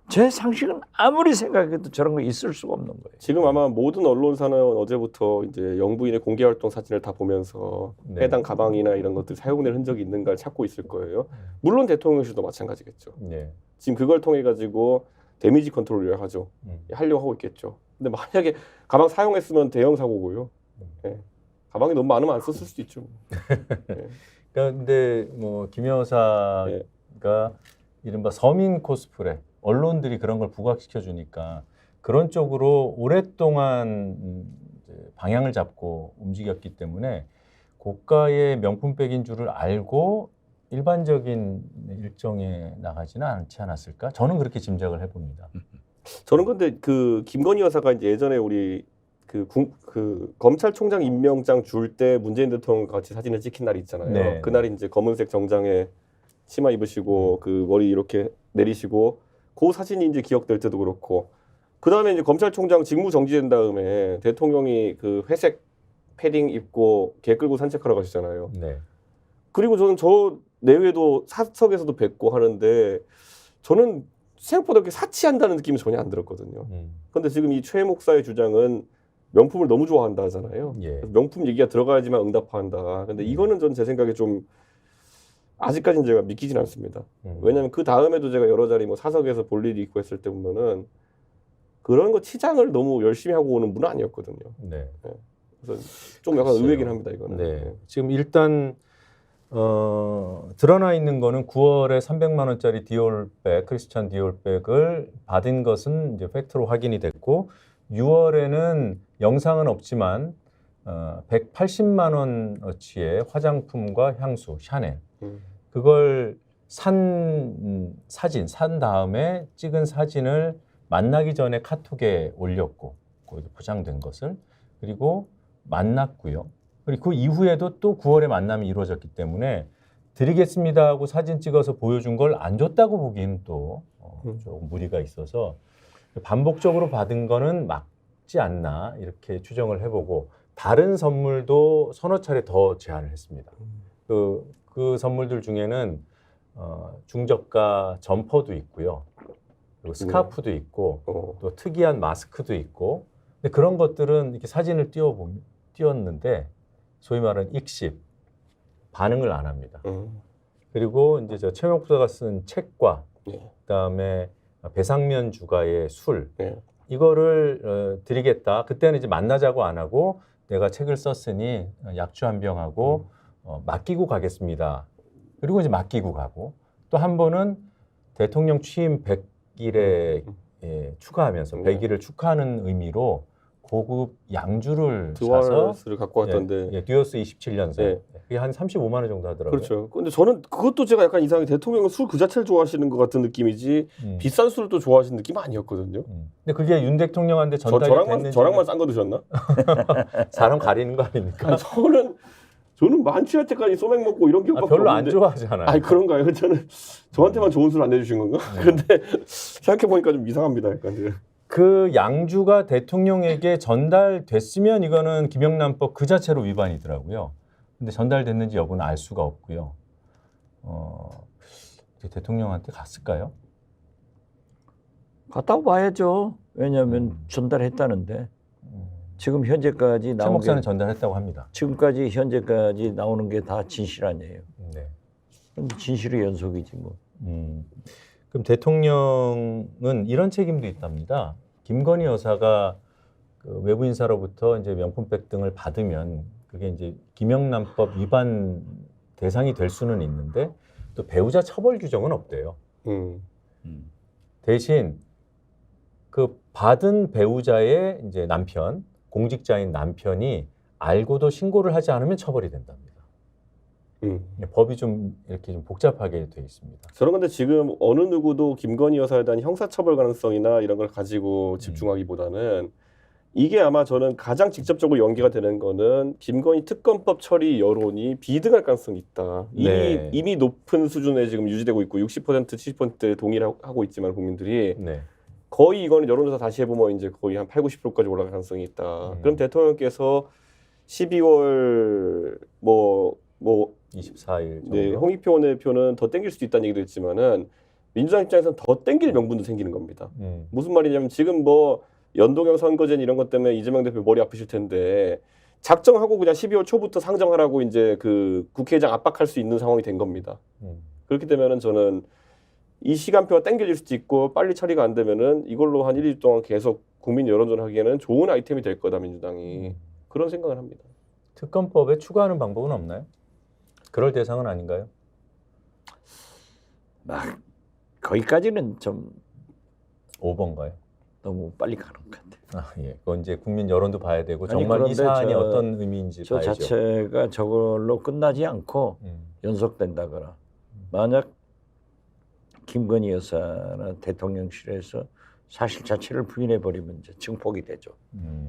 제 상식은 아무리 생각해도 저런 거 있을 수가 없는 거예요. 지금 아마 모든 언론사는 어제부터 이제 영부인의 공개 활동 사진을 다 보면서 네. 해당 가방이나 이런 것들 사용된 흔적이 있는가를 찾고 있을 거예요. 물론 대통령실도 마찬가지겠죠. 네. 지금 그걸 통해 가지고 데미지 컨트롤을 하죠. 하려고 하고 있겠죠. 근데 만약에 가방 사용했으면 대형 사고고요. 네. 가방이 너무 많으면 안 썼을 수도 있죠. 네. 그러니까 근데 뭐 김 여사가 이른바 서민 코스프레 언론들이 그런 걸 부각시켜 주니까 그런 쪽으로 오랫동안 이제 방향을 잡고 움직였기 때문에 고가의 명품백인 줄을 알고 일반적인 일정에 나가지는 않지 않았을까? 저는 그렇게 짐작을 해봅니다. 저는 근데 그 김건희 여사가 이제 예전에 우리 그 검찰총장 임명장 줄 때 문재인 대통령 같이 사진을 찍힌 날이 있잖아요. 네. 그날이 이제 검은색 정장에 치마 입으시고 그 머리 이렇게 내리시고 그 사진이 이제 기억될 때도 그렇고 그 다음에 이제 검찰총장 직무 정지된 다음에 대통령이 그 회색 패딩 입고 개 끌고 산책하러 가시잖아요. 네. 그리고 저는 저 내외도 사석에서도 뵙고 하는데 저는 생각보다 그렇게 사치한다는 느낌이 전혀 안 들었거든요. 그런데 지금 이 최 목사의 주장은 명품을 너무 좋아한다 하잖아요. 예. 명품 얘기가 들어가야지만 응답한다. 근데 이거는 전 제 생각에 좀 아직까지는 제가 믿기진 않습니다. 왜냐하면 그 다음에도 제가 여러 자리 뭐 사석에서 볼 일이 있고 했을 때 보면은 그런 거 치장을 너무 열심히 하고 오는 분은 아니었거든요. 네. 그래서 좀 약간 글쎄요. 의외긴 합니다, 이거는. 네. 지금 일단 드러나 있는 거는 9월에 300만 원짜리 디올백, 크리스찬 디올백을 받은 것은 이제 팩트로 확인이 됐고 6월에는 영상은 없지만 180만 원어치의 화장품과 향수, 샤넬 그걸 산 다음에 찍은 사진을 만나기 전에 카톡에 올렸고 거기도 포장된 것을 그리고 만났고요. 그리고 그 이후에도 또 9월에 만남이 이루어졌기 때문에 드리겠습니다 하고 사진 찍어서 보여준 걸 안 줬다고 보기에는 또 조금 무리가 있어서 반복적으로 받은 거는 맞지 않나 이렇게 추정을 해보고 다른 선물도 서너 차례 더 제안을 했습니다. 그 선물들 중에는 중저가 점퍼도 있고요. 그리고 스카프도 있고 또 특이한 마스크도 있고 근데 그런 것들은 이렇게 사진을 띄웠는데 소위 말하는 익십 반응을 안 합니다. 그리고 이제 저 최명수가 쓴 책과 그다음에 배상면 주가의 술 이거를 드리겠다. 그때는 이제 만나자고 안 하고 내가 책을 썼으니 약주 한 병하고 맡기고 가겠습니다. 그리고 이제 맡기고 가고 또 한 번은 대통령 취임 100일에 추가하면서 100일을 축하하는 의미로 고급 양주를 사서 드와스를 갖고 왔던데. 듀어스 27년생. 네. 그게 한 35만 원 정도 하더라고요. 그렇죠. 근데 저는 그것도 제가 약간 이상하게 대통령은 술 그 자체를 좋아하시는 것 같은 느낌이지 비싼 술을 또 좋아하시는 느낌 아니었거든요. 근데 그게 윤 대통령한테 전달이 됐는지 저랑만 싼 거 드셨나? 사람 가리는 거 아닙니까? 아니, 저는 만취할 때까지 소맥 먹고 이런 기억밖에 별로 안 없는데. 좋아하잖아요. 아니 그런가요? 저한테만 좋은 술 안 내주신 건가? 근데 생각해 보니까 좀 이상합니다. 약간. 그 양주가 대통령에게 전달됐으면 이거는 김영란법 그 자체로 위반이더라고요. 근데 전달됐는지 여부는 알 수가 없고요. 대통령한테 갔을까요? 갔다 와야죠. 왜냐하면 전달했다는데 지금 현재까지 최 나온 목사는 게 전달했다고 합니다. 지금까지 현재까지 나오는 게 다 진실 아니에요. 네. 그럼 진실의 연속이지 뭐. 그럼 대통령은 이런 책임도 있답니다. 김건희 여사가 그 외부 인사로부터 이제 명품백 등을 받으면 그게 이제 김영란법 위반 대상이 될 수는 있는데 또 배우자 처벌 규정은 없대요. 대신 그 받은 배우자의 이제 남편, 공직자인 남편이 알고도 신고를 하지 않으면 처벌이 된답니다. 법이 좀 이렇게 좀 복잡하게 되어 있습니다. 저는 근데 지금 어느 누구도 김건희 여사에 대한 형사처벌 가능성이나 이런 걸 가지고 집중하기보다는 이게 아마 저는 가장 직접적으로 연계가 되는 거는 김건희 특검법 처리 여론이 비등할 가능성이 있다. 이미 높은 수준에 지금 유지되고 있고 60% 70% 동의하고 있지만 국민들이 거의 이거는 여론조사 다시 해보면 이제 거의 한 80-90%까지 올라갈 가능성이 있다. 그럼 대통령께서 12월 24일 정도. 네, 홍익표 원내대표는 더 땡길 수도 있다는 얘기도 했지만은 민주당 입장에서는 더 땡길 명분도 생기는 겁니다. 무슨 말이냐면 지금 뭐 연동형 선거제는 이런 것 때문에 이재명 대표 머리 아프실 텐데 작정하고 그냥 12월 초부터 상정하라고 이제 그 국회의장 압박할 수 있는 상황이 된 겁니다. 그렇게 되면은 저는 이 시간표가 땡겨질 수도 있고 빨리 처리가 안 되면은 이걸로 한 1일 동안 계속 국민 여론전 하기에는 좋은 아이템이 될 거다 민주당이. 그런 생각을 합니다. 특검법에 추가하는 방법은 없나요? 그럴 대상은 아닌가요? 거기까지는 좀 오버인가요? 너무 빨리 가는 것 같아요. 예. 그건 이제 국민 여론도 봐야 되고 아니, 정말 이 그런데 사안이 저- 어떤 의미인지 저 봐야죠. 자체가 저걸로 끝나지 않고 연속된다거나 만약 김건희 여사나 대통령실에서 사실 자체를 부인해버리면 이제 증폭이 되죠.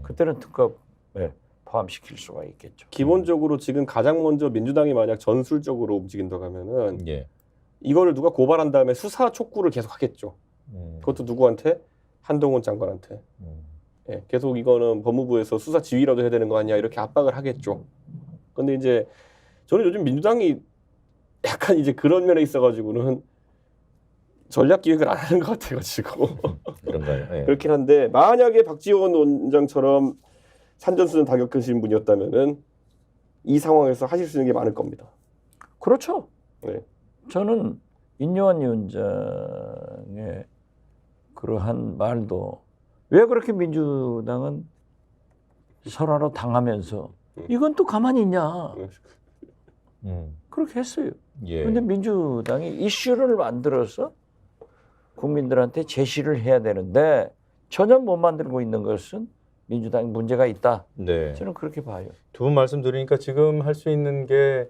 그때는 특검에 포함시킬 수가 있겠죠. 기본적으로 지금 가장 먼저 민주당이 만약 전술적으로 움직인다고 하면은 예. 이거를 누가 고발한 다음에 수사 촉구를 계속 하겠죠. 그것도 누구한테? 한동훈 장관한테. 예, 계속 이거는 법무부에서 수사 지휘라도 해야 되는 거 아니야 이렇게 압박을 하겠죠. 근데 이제 저는 요즘 민주당이 약간 이제 그런 면에 있어가지고는 전략 기획을 안 하는 것 같아가지고 그런가요? 예. 그렇긴 한데 만약에 박지원 원장처럼 산전수전 다 겪으신 분이었다면은 이 상황에서 하실 수 있는 게 많을 겁니다. 그렇죠. 네. 저는 인요한 위원장의 그러한 말도 왜 그렇게 민주당은 설화로 당하면서 이건 또 가만히 있냐 그렇게 했어요. 예. 그런데 민주당이 이슈를 만들어서 국민들한테 제시를 해야 되는데 전혀 못 만들고 있는 것은 민주당이 문제가 있다. 네. 저는 그렇게 봐요. 두 분 말씀 들으니까 지금 할 수 있는 게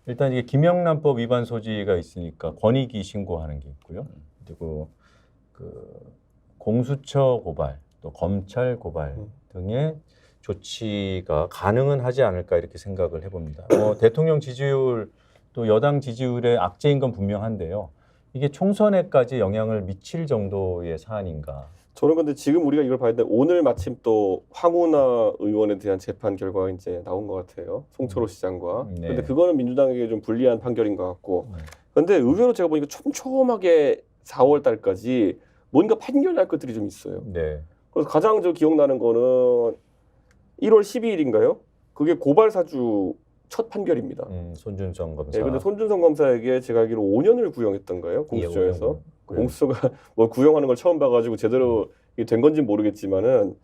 일단 이게 김영란법 위반 소지가 있으니까 권익위 신고하는 게 있고요. 그리고 그 공수처 고발, 또 검찰 고발 등의 조치가 가능은 하지 않을까 이렇게 생각을 해봅니다. 대통령 지지율 또 여당 지지율의 악재인 건 분명한데요. 이게 총선에까지 영향을 미칠 정도의 사안인가? 저는 근데 지금 우리가 이걸 봐야 되는데 오늘 마침 또 황운하 의원에 대한 재판 결과가 이제 나온 것 같아요. 송철호 시장과. 네. 근데 그거는 민주당에게 좀 불리한 판결인 것 같고. 근데 의외로 제가 보니까 촘촘하게 4월 달까지 뭔가 판결날 것들이 좀 있어요. 네. 그래서 가장 저 기억나는 거는 1월 12일인가요? 그게 고발사주 첫 판결입니다. 손준성 검사. 네, 근데 손준성 검사에게 제가 알기로 5년을 구형했던가요? 공수처에서. 공수처가 뭐 구형하는 걸 처음 봐가지고 제대로 된 건지는 모르겠지만은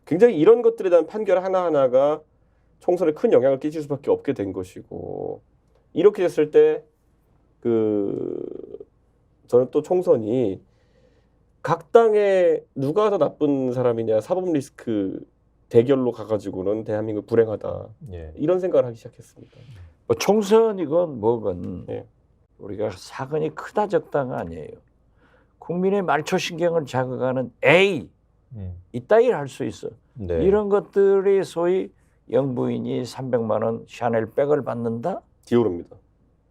굉장히 이런 것들에 대한 판결 하나하나가 총선에 큰 영향을 끼칠 수밖에 없게 된 것이고 이렇게 됐을 때 그 저는 또 총선이 각 당에 누가 더 나쁜 사람이냐 사법 리스크 대결로 가가지고는 대한민국 불행하다 예. 이런 생각을 하기 시작했습니다. 뭐 총선이건 뭐건 예. 우리가 사건이 크다 적다가 아니에요. 국민의 말초신경을 자극하는 에이 이따위를 할 수 있어. 네. 이런 것들이 소위 영부인이 300만 원 샤넬 백을 받는다. 디오르입니다.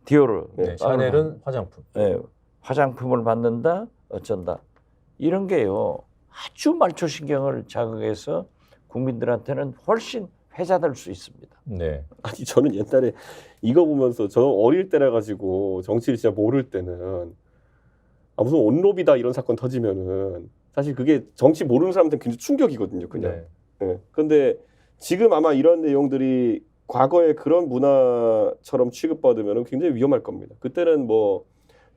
디오르. 네, 샤넬은 화장품. 네, 화장품을 받는다. 어쩐다. 이런 게요. 아주 말초신경을 자극해서 국민들한테는 훨씬 회자될 수 있습니다. 네. 아니 저는 옛날에 이거 보면서 저 어릴 때라 가지고 정치를 진짜 모를 때는 무슨 온로비다 이런 사건 터지면은 사실 그게 정치 모르는 사람한테는 굉장히 충격이거든요. 그냥. 네. 예. 근데 지금 아마 이런 내용들이 과거에 그런 문화처럼 취급받으면 굉장히 위험할 겁니다. 그때는 뭐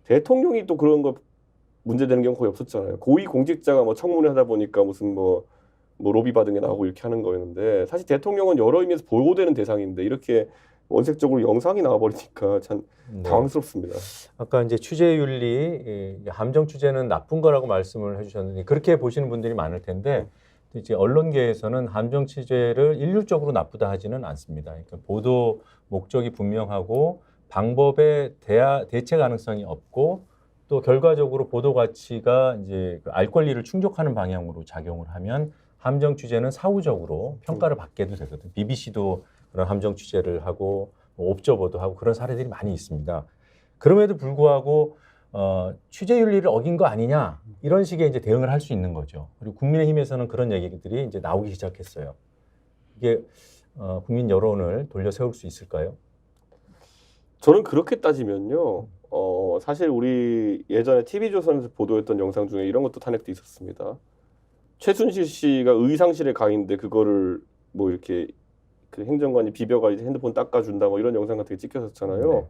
대통령이 또 그런 거 문제되는 경우 거의 없었잖아요. 고위 공직자가 뭐 청문회 하다 보니까 무슨 뭐 로비 받은 게 나오고 이렇게 하는 거였는데 사실 대통령은 여러 의미에서 보호되는 대상인데 이렇게 원색적으로 영상이 나와버리니까 참 당황스럽습니다. 아까 이제 취재윤리, 함정 취재는 나쁜 거라고 말씀을 해주셨는데 그렇게 보시는 분들이 많을 텐데 이제 언론계에서는 함정 취재를 일률적으로 나쁘다 하지는 않습니다. 그러니까 보도 목적이 분명하고 방법에 대체 가능성이 없고 또 결과적으로 보도 가치가 이제 알 권리를 충족하는 방향으로 작용을 하면 함정 취재는 사후적으로 평가를 받게도 되거든요. BBC도 그런 함정 취재를 하고 옵저버도 하고 그런 사례들이 많이 있습니다. 그럼에도 불구하고 취재 윤리를 어긴 거 아니냐 이런 식의 이제 대응을 할 수 있는 거죠. 그리고 국민의힘에서는 그런 얘기들이 이제 나오기 시작했어요. 이게 국민 여론을 돌려 세울 수 있을까요? 저는 그렇게 따지면요. 사실 우리 예전에 TV조선에서 보도했던 영상 중에 이런 것도 탄핵도 있었습니다. 최순실 씨가 의상실에 가 있는데 그거를 뭐 이렇게 그 행정관이 비벼가지고 핸드폰 닦아준다 뭐 이런 영상 같은 게 찍혔었잖아요. 네.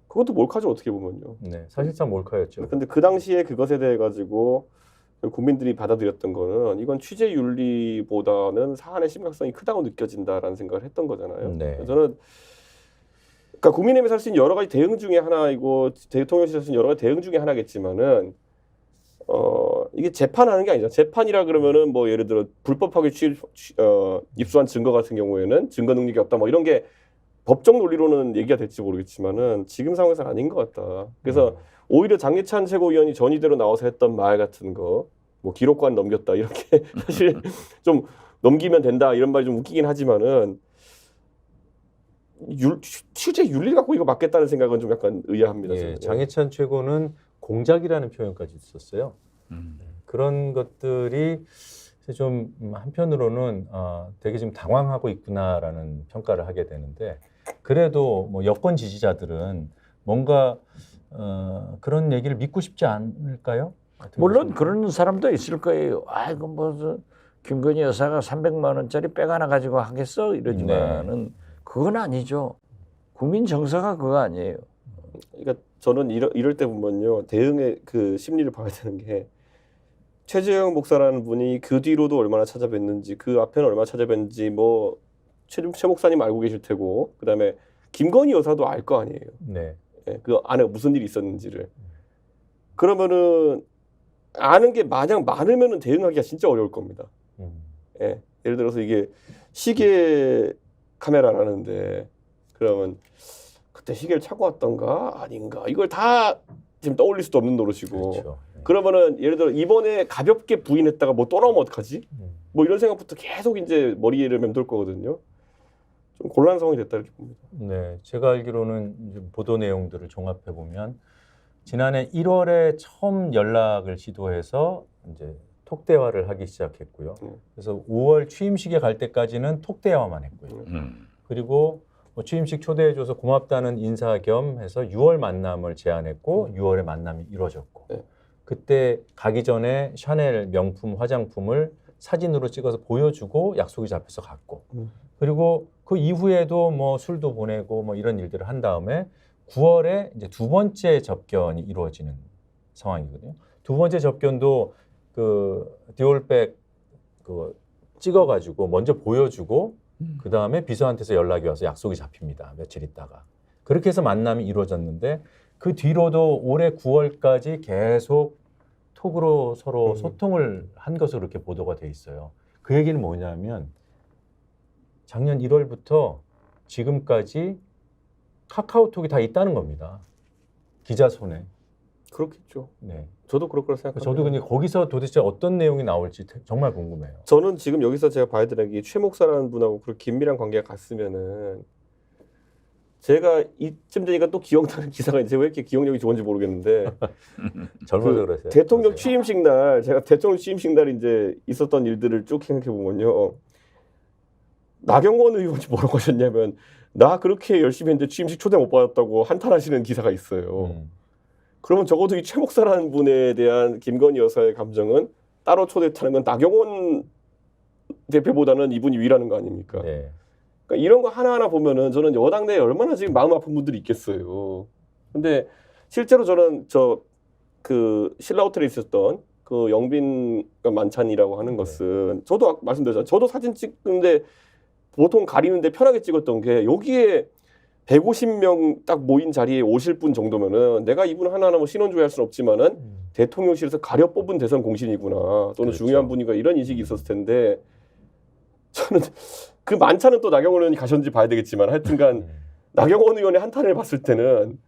그것도 몰카죠 어떻게 보면요. 네, 사실상 몰카였죠. 근데 그 당시에 그것에 대해 가지고 국민들이 받아들였던 거는 이건 취재 윤리보다는 사안의 심각성이 크다고 느껴진다라는 생각을 했던 거잖아요. 네. 저는 그러니까 국민의힘에서 할 수 있는 여러 가지 대응 중에 하나이고 대통령실에서 할 수 있는 여러 가지 대응 중에 하나겠지만은 이게 재판하는 게 아니죠. 재판이라 그러면은 뭐 예를 들어 불법하게 입수한 증거 같은 경우에는 증거 능력이 없다 뭐 이런 게 법적 논리로는 얘기가 될지 모르겠지만은 지금 상황에서는 아닌 것 같다. 그래서 오히려 장예찬 최고위원이 전위대로 나와서 했던 말 같은 거, 뭐 기록관 넘겼다 이렇게 사실 좀 넘기면 된다 이런 말이 좀 웃기긴 하지만은 취재 윤리 갖고 이거 맞겠다는 생각은 좀 약간 의아합니다. 예, 장해찬 최고는 공작이라는 표현까지 있었어요. 그런 것들이 좀 한편으로는 되게 좀 당황하고 있구나라는 평가를 하게 되는데 그래도 뭐 여권 지지자들은 뭔가 그런 얘기를 믿고 싶지 않을까요? 물론 그런 사람도 있을 거예요. 아이고 무슨 김건희 여사가 300만 원짜리 백 하나 가지고 하겠어 이러지만은 그건 아니죠. 국민 정서가 그거 아니에요. 그러니까 저는 이럴 때 보면요 대응의 그 심리를 봐야 되는 게 최재형 목사라는 분이 그 뒤로도 얼마나 찾아뵀는지 그 앞에는 얼마나 찾아뵀는지 뭐 최 목사님 알고 계실 테고 그다음에 김건희 여사도 알 거 아니에요. 네. 예, 그 안에 무슨 일이 있었는지를. 그러면은 아는 게 마냥 많으면은 대응하기가 진짜 어려울 겁니다. 예, 예를 들어서 이게 시계 카메라라는데 그러면 그때 시계를 차고 왔던가 아닌가 이걸 다 지금 떠올릴 수도 없는 노릇이고 그렇죠. 그러면은 예를 들어 이번에 가볍게 부인했다가 뭐 또 나오면 어떡하지? 뭐 이런 생각부터 계속 이제 머리를 맴돌 거거든요. 좀 곤란한 상황이 됐다 이렇게 봅니다. 네, 제가 알기로는 이제 보도 내용들을 종합해 보면 지난해 1월에 처음 연락을 시도해서 이제 톡 대화를 하기 시작했고요. 그래서 5월 취임식에 갈 때까지는 톡 대화만 했고요. 그리고 뭐 취임식 초대해줘서 고맙다는 인사 겸 해서 6월 만남을 제안했고 6월에 만남이 이루어졌고 네. 그때 가기 전에 샤넬 명품 화장품을 사진으로 찍어서 보여주고 약속이 잡혀서 갔고 그리고 그 이후에도 뭐 술도 보내고 뭐 이런 일들을 한 다음에 9월에 이제 두 번째 접견이 이루어지는 상황이거든요. 두 번째 접견도 그 디올백 그 찍어가지고 먼저 보여주고 그 다음에 비서한테서 연락이 와서 약속이 잡힙니다. 며칠 있다가 그렇게 해서 만남이 이루어졌는데 그 뒤로도 올해 9월까지 계속 톡으로 서로 소통을 한 것으로 이렇게 보도가 돼 있어요. 그 얘기는 뭐냐면 작년 1월부터 지금까지 카카오톡이 다 있다는 겁니다. 기자 손에. 그렇겠죠. 네. 저도 그럴 거라 생각합니다. 저도 근데 거기서 도대체 어떤 내용이 나올지 정말 궁금해요. 저는 지금 여기서 제가 봐야 되는 게 최 목사라는 분하고 그렇게 긴밀한 관계가 갔으면은 제가 이쯤 되니까 또 기억나는 기사가 이제 왜 이렇게 기억력이 좋은지 모르겠는데 젊어서 그 그러세요. 대통령 그러세요. 취임식 날 제가 대통령 취임식 날 이제 있었던 일들을 쭉 생각해 보면요. 나경원 의원이 뭐라고 하셨냐면 나 그렇게 열심히 했는데 취임식 초대 못 받았다고 한탄하시는 기사가 있어요. 그러면 적어도 이 최 목사라는 분에 대한 김건희 여사의 감정은 따로 초대했다는 건 나경원 대표보다는 이분이 위라는 거 아닙니까? 네. 그러니까 이런 거 하나하나 보면은 저는 여당 내에 얼마나 지금 마음 아픈 분들이 있겠어요. 근데 실제로 저는 그 신라 호텔에 있었던 그 영빈 만찬이라고 하는 것은 저도 아까 말씀드렸잖아요. 저도 사진 찍는데 보통 가리는데 편하게 찍었던 게 여기에 150명 딱 모인 자리에 오실 분 정도면은 내가 이분 하나하나 뭐 신원조회 할 수는 없지만은 대통령실에서 가려 뽑은 대선 공신이구나 또는 그렇죠. 중요한 분이가 이런 인식이 있었을 텐데 저는 그 만찬은 또 나경원 의원이 가셨는지 봐야 되겠지만 하여튼간 나경원 의원의 한탄을 봤을 때는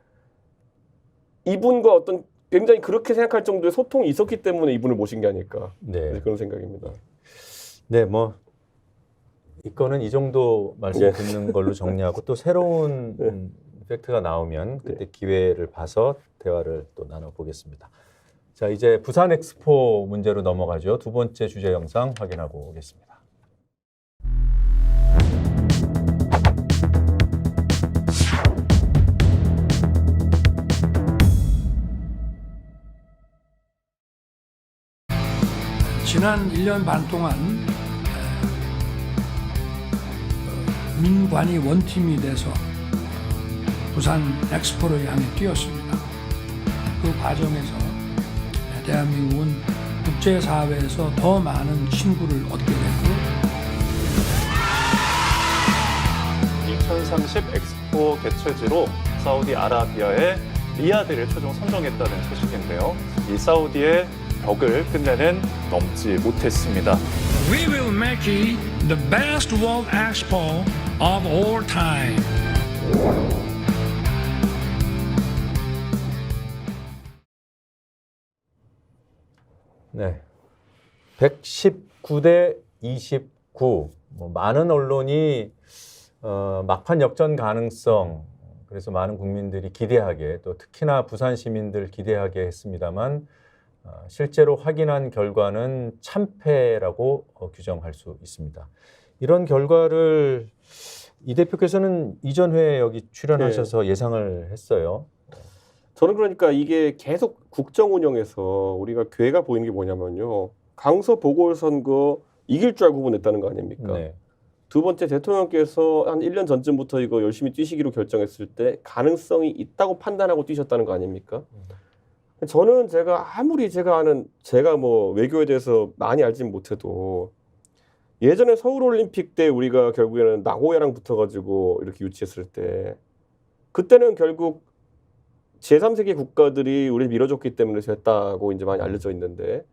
이분과 어떤 굉장히 그렇게 생각할 정도의 소통이 있었기 때문에 이분을 모신 게 아닐까 네. 그런 생각입니다. 네, 뭐 이거는 이 정도 말씀 듣는 걸로 정리하고 또 새로운 팩트가 나오면 그때 기회를 봐서 대화를 또 나눠보겠습니다. 자, 이제 부산 엑스포 문제로 넘어가죠. 두 번째 주제 영상 확인하고 오겠습니다. 지난 1년 반 동안 민관이 원팀이 돼서 부산 엑스포를 향해 뛰었습니다. 그 과정에서 대한민국은 국제사회에서 더 많은 친구를 얻게 되고 2030 엑스포 개최지로 사우디아라비아의 리야드를 최종 선정했다는 소식인데요. 이 사우디의 벽을 끝내는 넘지 못했습니다. We will make it the best World Expo of all time. 네, 119대 29. 뭐 많은 언론이 막판 역전 가능성, 그래서 많은 국민들이 기대하게 또 특히나 부산 시민들 기대하게 했습니다만 실제로 확인한 결과는 참패라고 규정할 수 있습니다. 이런 결과를 이 대표께서는 이전 회에 여기 출연하셔서 예상을 했어요. 저는 그러니까 이게 계속 국정 운영에서 우리가 궤가 보이는 게 뭐냐면요. 강서 보궐선거 이길 줄 알고 후보냈다는 거 아닙니까? 네. 두 번째 대통령께서 한 1년 전쯤부터 이거 열심히 뛰시기로 결정했을 때 가능성이 있다고 판단하고 뛰셨다는 거 아닙니까? 저는 제가 아무리 제가 뭐 외교에 대해서 많이 알진 못해도 예전에 서울올림픽 때 우리가 결국에는 나고야랑 붙어가지고 이렇게 유치했을 때 그때는 결국 제3세계 국가들이 우리를 밀어줬기 때문에 됐다고 이제 많이 알려져 있는데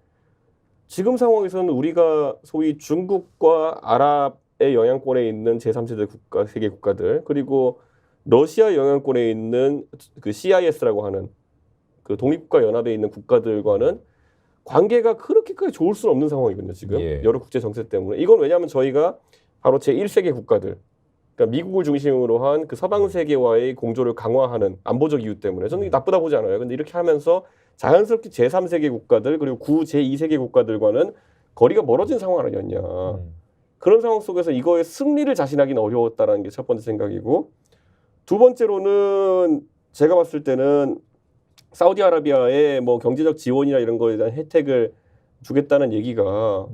지금 상황에서는 우리가 소위 중국과 아랍의 영향권에 있는 제3세계 국가, 세계 국가들 그리고 러시아 영향권에 있는 그 CIS라고 하는 그 독립국가 연합에 있는 국가들과는 관계가 그렇게까지 좋을 수는 없는 상황이거든요. 지금 여러 국제 정세 때문에 이건 왜냐하면 저희가 바로 제1세계 국가들, 그러니까 미국을 중심으로 한 그 서방 세계와의 공조를 강화하는 안보적 이유 때문에 저는 이게 나쁘다 보지 않아요. 근데 이렇게 하면서 자연스럽게 제3세계 국가들 그리고 구 제2세계 국가들과는 거리가 멀어진 상황 아니었냐. 그런 상황 속에서 이거의 승리를 자신하기는 어려웠다는 게 첫 번째 생각이고 두 번째로는 제가 봤을 때는 사우디아라비아의 뭐 경제적 지원이나 이런 거에 대한 혜택을 주겠다는 얘기가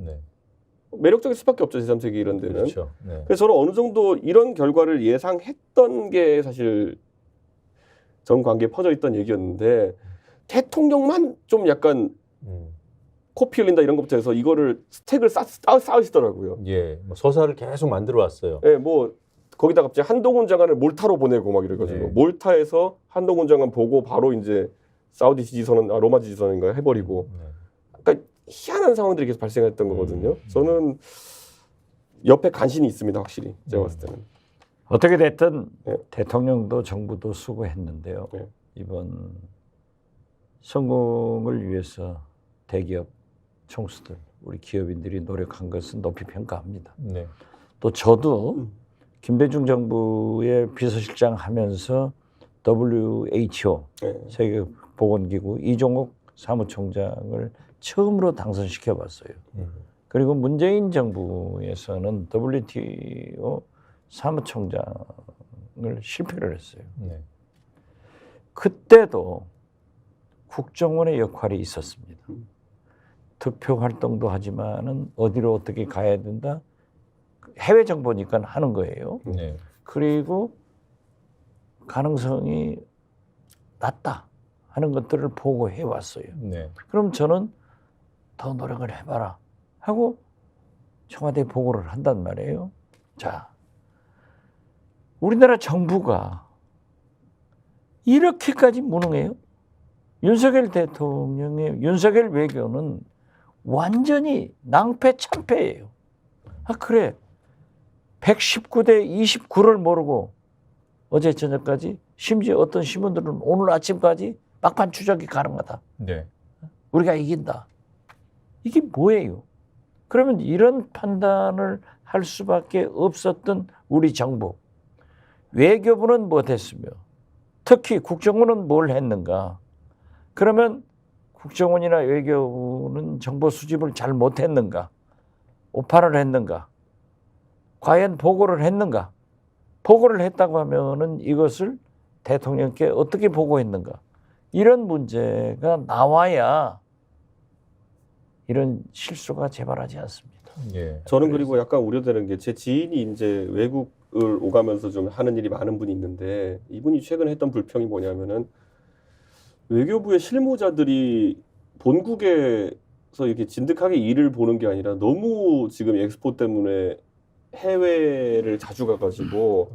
매력적일 수밖에 없죠. 제3세계 이런 데는. 그렇죠. 네. 그래서 저는 어느 정도 이런 결과를 예상했던 게 사실 전 관계에 퍼져 있던 얘기였는데 대통령만 좀 약간 코피 흘린다 이런 것부터 해서 이거를 스택을 쌓으시더라고요. 예, 뭐 서사를 계속 만들어 왔어요. 예, 뭐 거기다 갑자기 한동훈 장관을 몰타로 보내고 막 이래가지고 네. 몰타에서 한동훈 장관 보고 바로 이제 사우디 지지선언, 로마 지지선언인가 해버리고 그러니까 희한한 상황들이 계속 발생했던 거거든요. 저는 옆에 간신히 있습니다, 확실히 제가 봤을 때는. 어떻게 됐든 네. 대통령도 정부도 수고했는데요. 네. 이번 성공을 위해서 대기업 총수들, 우리 기업인들이 노력한 것은 높이 평가합니다. 네. 또 저도 김대중 정부의 비서실장 하면서 WHO 네. 세계보건기구 이종옥 사무총장을 처음으로 당선시켜봤어요. 그리고 문재인 정부에서는 WTO 사무총장을 실패를 했어요. 네. 그때도 국정원의 역할이 있었습니다. 득표 활동도 하지만은 어디로 어떻게 가야 된다. 해외 정보니까 하는 거예요. 네. 그리고 가능성이 낮다 하는 것들을 보고해 왔어요. 네. 그럼 저는 더 노력을 해봐라 하고 청와대에 보고를 한단 말이에요. 자, 우리나라 정부가 이렇게까지 무능해요? 윤석열 대통령의 윤석열 외교는 완전히 낭패 참패예요. 아 그래 119대 29를 모르고 어제 저녁까지 심지어 어떤 신문들은 오늘 아침까지 막판 추적이 가능하다. 네. 우리가 이긴다. 이게 뭐예요? 그러면 이런 판단을 할 수밖에 없었던 우리 정부. 외교부는 못했으며 특히 국정원은 뭘 했는가? 그러면 국정원이나 외교부는 정보 수집을 잘 못했는가? 오판을 했는가? 과연 보고를 했는가? 보고를 했다고 하면은 이것을 대통령께 어떻게 보고했는가? 이런 문제가 나와야 이런 실수가 재발하지 않습니다. 예. 저는 그리고 약간 우려되는 게 제 지인이 이제 외국을 오가면서 좀 하는 일이 많은 분이 있는데 이분이 최근에 했던 불평이 뭐냐면은 외교부의 실무자들이 본국에서 이렇게 진득하게 일을 보는 게 아니라 너무 지금 엑스포 때문에 해외를 자주 가가지고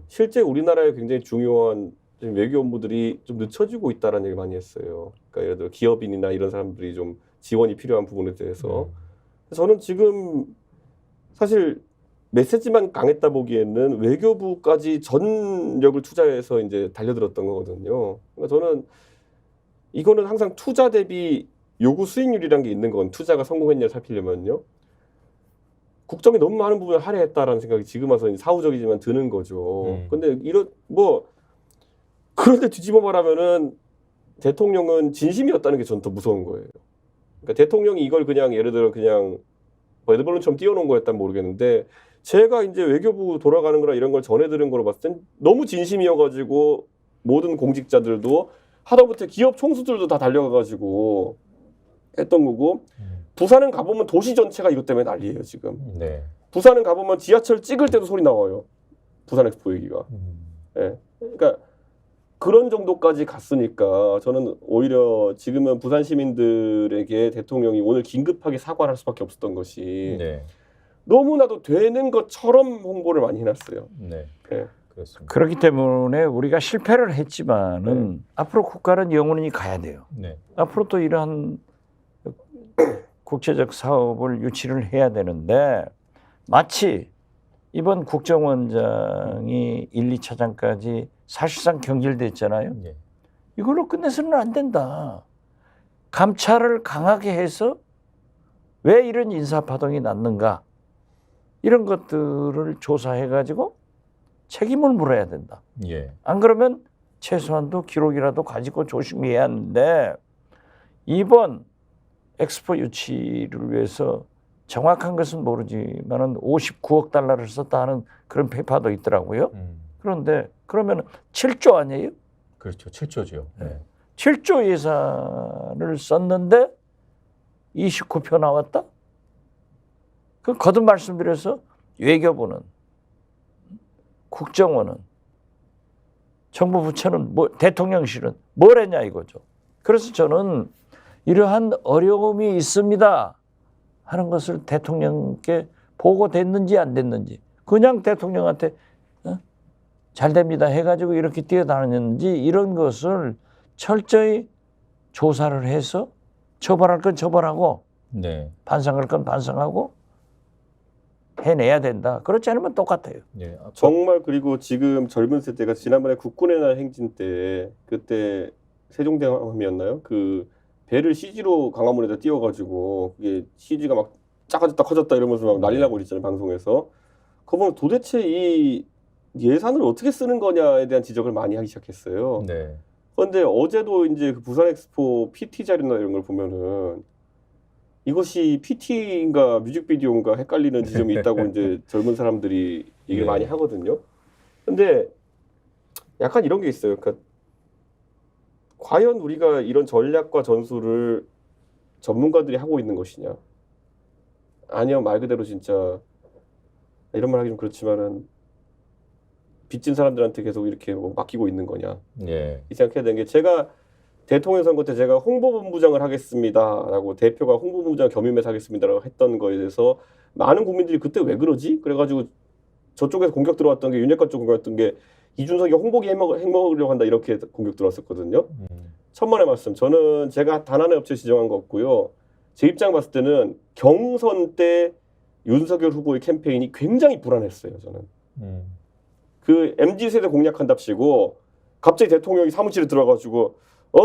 실제 우리나라에 굉장히 중요한 외교 업무들이 좀 늦춰지고 있다라는 얘기를 많이 했어요. 그러니까 예를 들어 기업인이나 이런 사람들이 좀 지원이 필요한 부분에 대해서 저는 지금 사실 메시지만 강했다 보기에는 외교부까지 전력을 투자해서 이제 달려들었던 거거든요. 그러니까 저는 이거는 항상 투자 대비 요구 수익률이라는 게 있는 건 투자가 성공했냐를 살피려면요. 국정에 너무 많은 부분을 할애했다라는 생각이 지금 와서 사후적이지만 드는 거죠. 근데 이런 뭐 그런데 뒤집어 말하면은 대통령은 진심이었다는 게 전 더 무서운 거예요. 그러니까 대통령이 이걸 그냥 예를 들어 그냥 에드벌룬처럼 띄워놓은 거였다면 모르겠는데 제가 이제 외교부 돌아가는 거나 이런 걸 전해 들은 거로 봤을 땐 너무 진심이어가지고 모든 공직자들도 하다못해 기업 총수들도 다 달려가가지고 했던 거고 부산은 가보면 도시 전체가 이것 때문에 난리예요 지금. 네. 부산은 가보면 지하철 찍을 때도 소리 나와요. 부산 엑스포 얘기가. 예. 그러니까 그런 정도까지 갔으니까 저는 오히려 지금은 부산 시민들에게 대통령이 오늘 긴급하게 사과를 할 수밖에 없었던 것이 네. 너무나도 되는 것처럼 홍보를 많이 해놨어요. 네. 예. 그렇습니다. 그렇기 때문에 우리가 실패를 했지만은 앞으로 국가는 영원히 가야 돼요. 네. 앞으로 또 이러한 국제적 사업을 유치를 해야 되는데 마치 이번 국정원장이 1, 2차장까지 사실상 경질됐잖아요. 네. 이걸로 끝내서는 안 된다. 감찰을 강하게 해서 왜 이런 인사파동이 났는가 이런 것들을 조사해가지고 책임을 물어야 된다. 예. 안 그러면 최소한도 기록이라도 가지고 조심해야 하는데 이번 엑스포 유치를 위해서 정확한 것은 모르지만은 59억 달러를 썼다 하는 그런 페이퍼도 있더라고요. 그런데 그러면 7조 아니에요? 그렇죠. 7조죠. 네. 7조 예산을 썼는데 29표 나왔다? 그 거듭 말씀드려서 외교부는 국정원은 정부 부처는 뭐 대통령실은 뭘 했냐 이거죠. 그래서 저는 이러한 어려움이 있습니다 하는 것을 대통령께 보고됐는지 안 됐는지 그냥 대통령한테 잘 됩니다 해가지고 이렇게 뛰어다녔는지 이런 것을 철저히 조사를 해서 처벌할 건 처벌하고 네. 반성할 건 반성하고 해내야 된다. 그렇지 않으면 똑같아요. 네. 정말 그리고 지금 젊은 세대가 지난번에 국군의 날 행진 때 그때 세종대왕함이었나요? 그 배를 CG로 광화문에다 띄워가지고 그게 CG가 막 작아졌다 커졌다 이러면서 막 난리 나고 있잖아요 방송에서. 그거 보면 도대체 이 예산을 어떻게 쓰는 거냐에 대한 지적을 많이 하기 시작했어요. 네. 그런데 어제도 이제 그 부산 엑스포 PT 자료나 이런 걸 보면은 이것이 PT인가 뮤직비디오인가 헷갈리는 지점이 있다고 이제 젊은 사람들이 얘기를 네. 많이 하거든요. 근데 약간 이런 게 있어요. 그러니까 과연 우리가 이런 전략과 전술을 전문가들이 하고 있는 것이냐? 아니면 말 그대로 진짜 이런 말 하기 좀 그렇지만은 빚진 사람들한테 계속 이렇게 뭐 맡기고 있는 거냐? 예. 이 생각해야 되는 게 제가 대통령 선거 때 제가 홍보본부장을 하겠습니다라고 대표가 홍보본부장 겸임해서 하겠습니다라고 했던 거에 대해서 많은 국민들이 그때 왜 그러지? 그래가지고 저쪽에서 공격 들어왔던 게 윤핵관 쪽 공격했던 게 이준석이 홍보기 해먹으려고 한다 이렇게 공격 들어왔었거든요. 천만의 말씀. 저는 제가 단 하나의 업체 지정한 거 없고요. 제 입장 봤을 때는 경선 때 윤석열 후보의 캠페인이 굉장히 불안했어요. 저는. 그 MZ세대 공략한답시고 갑자기 대통령이 사무실에 들어가가지고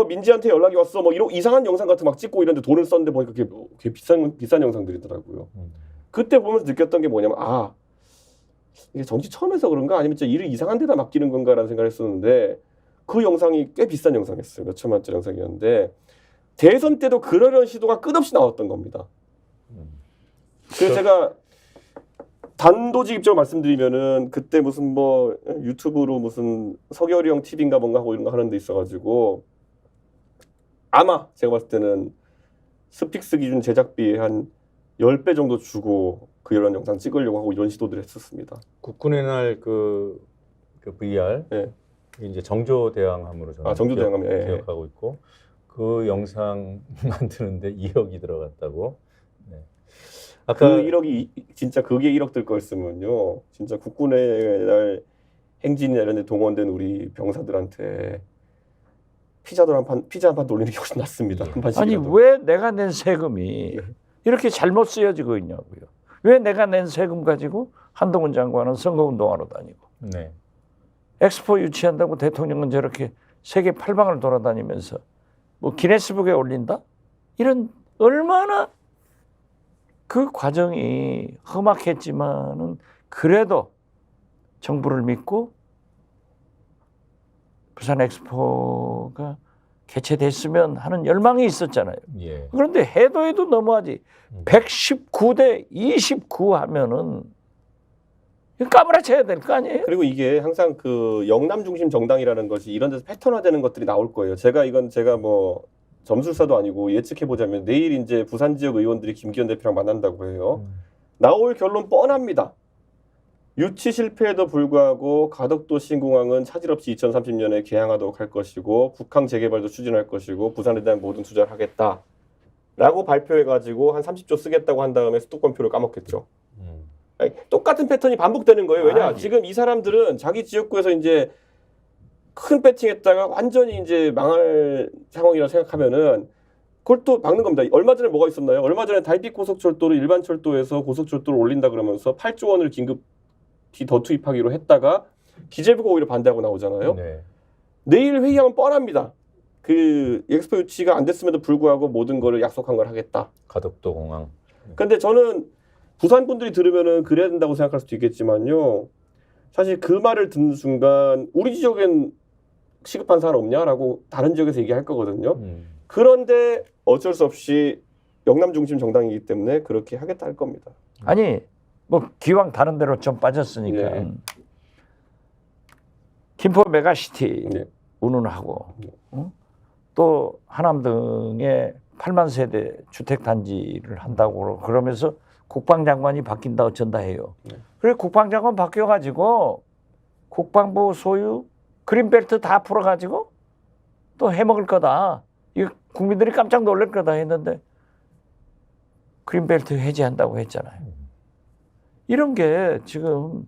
민지한테 연락이 왔어 뭐 이런 이상한 영상 같은 거 막 찍고 이런데 돈을 썼는데 보니까 그게 비싼 영상들이더라고요. 그때 보면서 느꼈던 게 뭐냐면 이게 정치 처음 해서 그런가 아니면 진짜 일을 이상한 데다 맡기는 건가라는 생각을 했었는데 그 영상이 꽤 비싼 영상이었어요. 몇 천만짜리 영상이었는데 대선 때도 그러려는 시도가 끝없이 나왔던 겁니다. 그래서 제가 단도직입적으로 말씀드리면은 그때 무슨 뭐 유튜브로 무슨 서결이 형 TV인가 뭔가 하고 이런 거 하는 데 있어가지고 아마 제가 봤을 때는 스픽스 기준 제작비의 한 10배 정도 주고 그 이런 영상 찍으려고 하고 이런 시도들을 했었습니다. 국군의 날 그 VR 네. 이제 정조대왕함으로 저는 정조대왕함, 예. 기억하고 있고 그 영상 만드는데 2억이 들어갔다고. 네. 아까 그 1억이 진짜 그게 1억 들 거였으면요. 진짜 국군의 날 행진이나 이런 데 동원된 우리 병사들한테 피자 한 판 돌리는 게 훨씬 낫습니다. 한 판씩이라도. 아니 왜 내가 낸 세금이 이렇게 잘못 쓰여지고 있냐고요. 왜 내가 낸 세금 가지고 한동훈 장관은 선거운동하러 다니고 네. 엑스포 유치한다고 대통령은 저렇게 세계 8방을 돌아다니면서 뭐 기네스북에 올린다? 이런 얼마나 그 과정이 험악했지만은 그래도 정부를 믿고 부산 엑스포가 개최됐으면 하는 열망이 있었잖아요. 예. 그런데 해도 너무하지. 119대 29 하면은 까무라쳐야 될 거 아니에요? 그리고 이게 항상 그 영남 중심 정당이라는 것이 이런 데서 패턴화되는 것들이 나올 거예요. 제가 뭐 점술사도 아니고 예측해 보자면 내일 이제 부산 지역 의원들이 김기현 대표랑 만난다고 해요. 나올 결론 뻔합니다. 유치 실패에도 불구하고 가덕도 신공항은 차질 없이 2030년에 개항하도록 할 것이고 북항 재개발도 추진할 것이고 부산에 대한 모든 투자를 하겠다라고 발표해가지고 한 30조 쓰겠다고 한 다음에 수도권표를 까먹겠죠. 아니, 똑같은 패턴이 반복되는 거예요. 왜냐? 지금 이 사람들은 자기 지역구에서 이제 큰 배팅했다가 완전히 이제 망할 상황이라고 생각하면은 그걸 또 막는 겁니다. 얼마 전에 뭐가 있었나요? 얼마 전에 달빛 고속철도를 일반 철도에서 고속철도를 올린다 그러면서 8조 원을 긴급 더 투입하기로 했다가 기재부가 오히려 반대하고 나오잖아요. 네. 내일 회의하면 뻔합니다. 그 엑스포 유치가 안 됐음에도 불구하고 모든 거를 약속한 걸 하겠다. 가덕도 공항. 근데 저는 부산 분들이 들으면은 그래야 된다고 생각할 수도 있겠지만요. 사실 그 말을 듣는 순간 우리 지역엔 시급한 사람 없냐라고 다른 지역에서 얘기할 거거든요. 그런데 어쩔 수 없이 영남 중심 정당이기 때문에 그렇게 하겠다 할 겁니다. 아니 뭐 기왕 다른 데로 좀 빠졌으니까 네. 김포 메가시티 네. 운운하고 또 하남 등의 8만 세대 주택 단지를 한다고 그러면서 국방장관이 바뀐다 어쩐다 해요. 그래 국방장관 바뀌어가지고 국방부 소유 그린벨트 다 풀어가지고 또 해먹을 거다. 이거 국민들이 깜짝 놀랄 거다 했는데 그린벨트 해제한다고 했잖아요. 이런 게 지금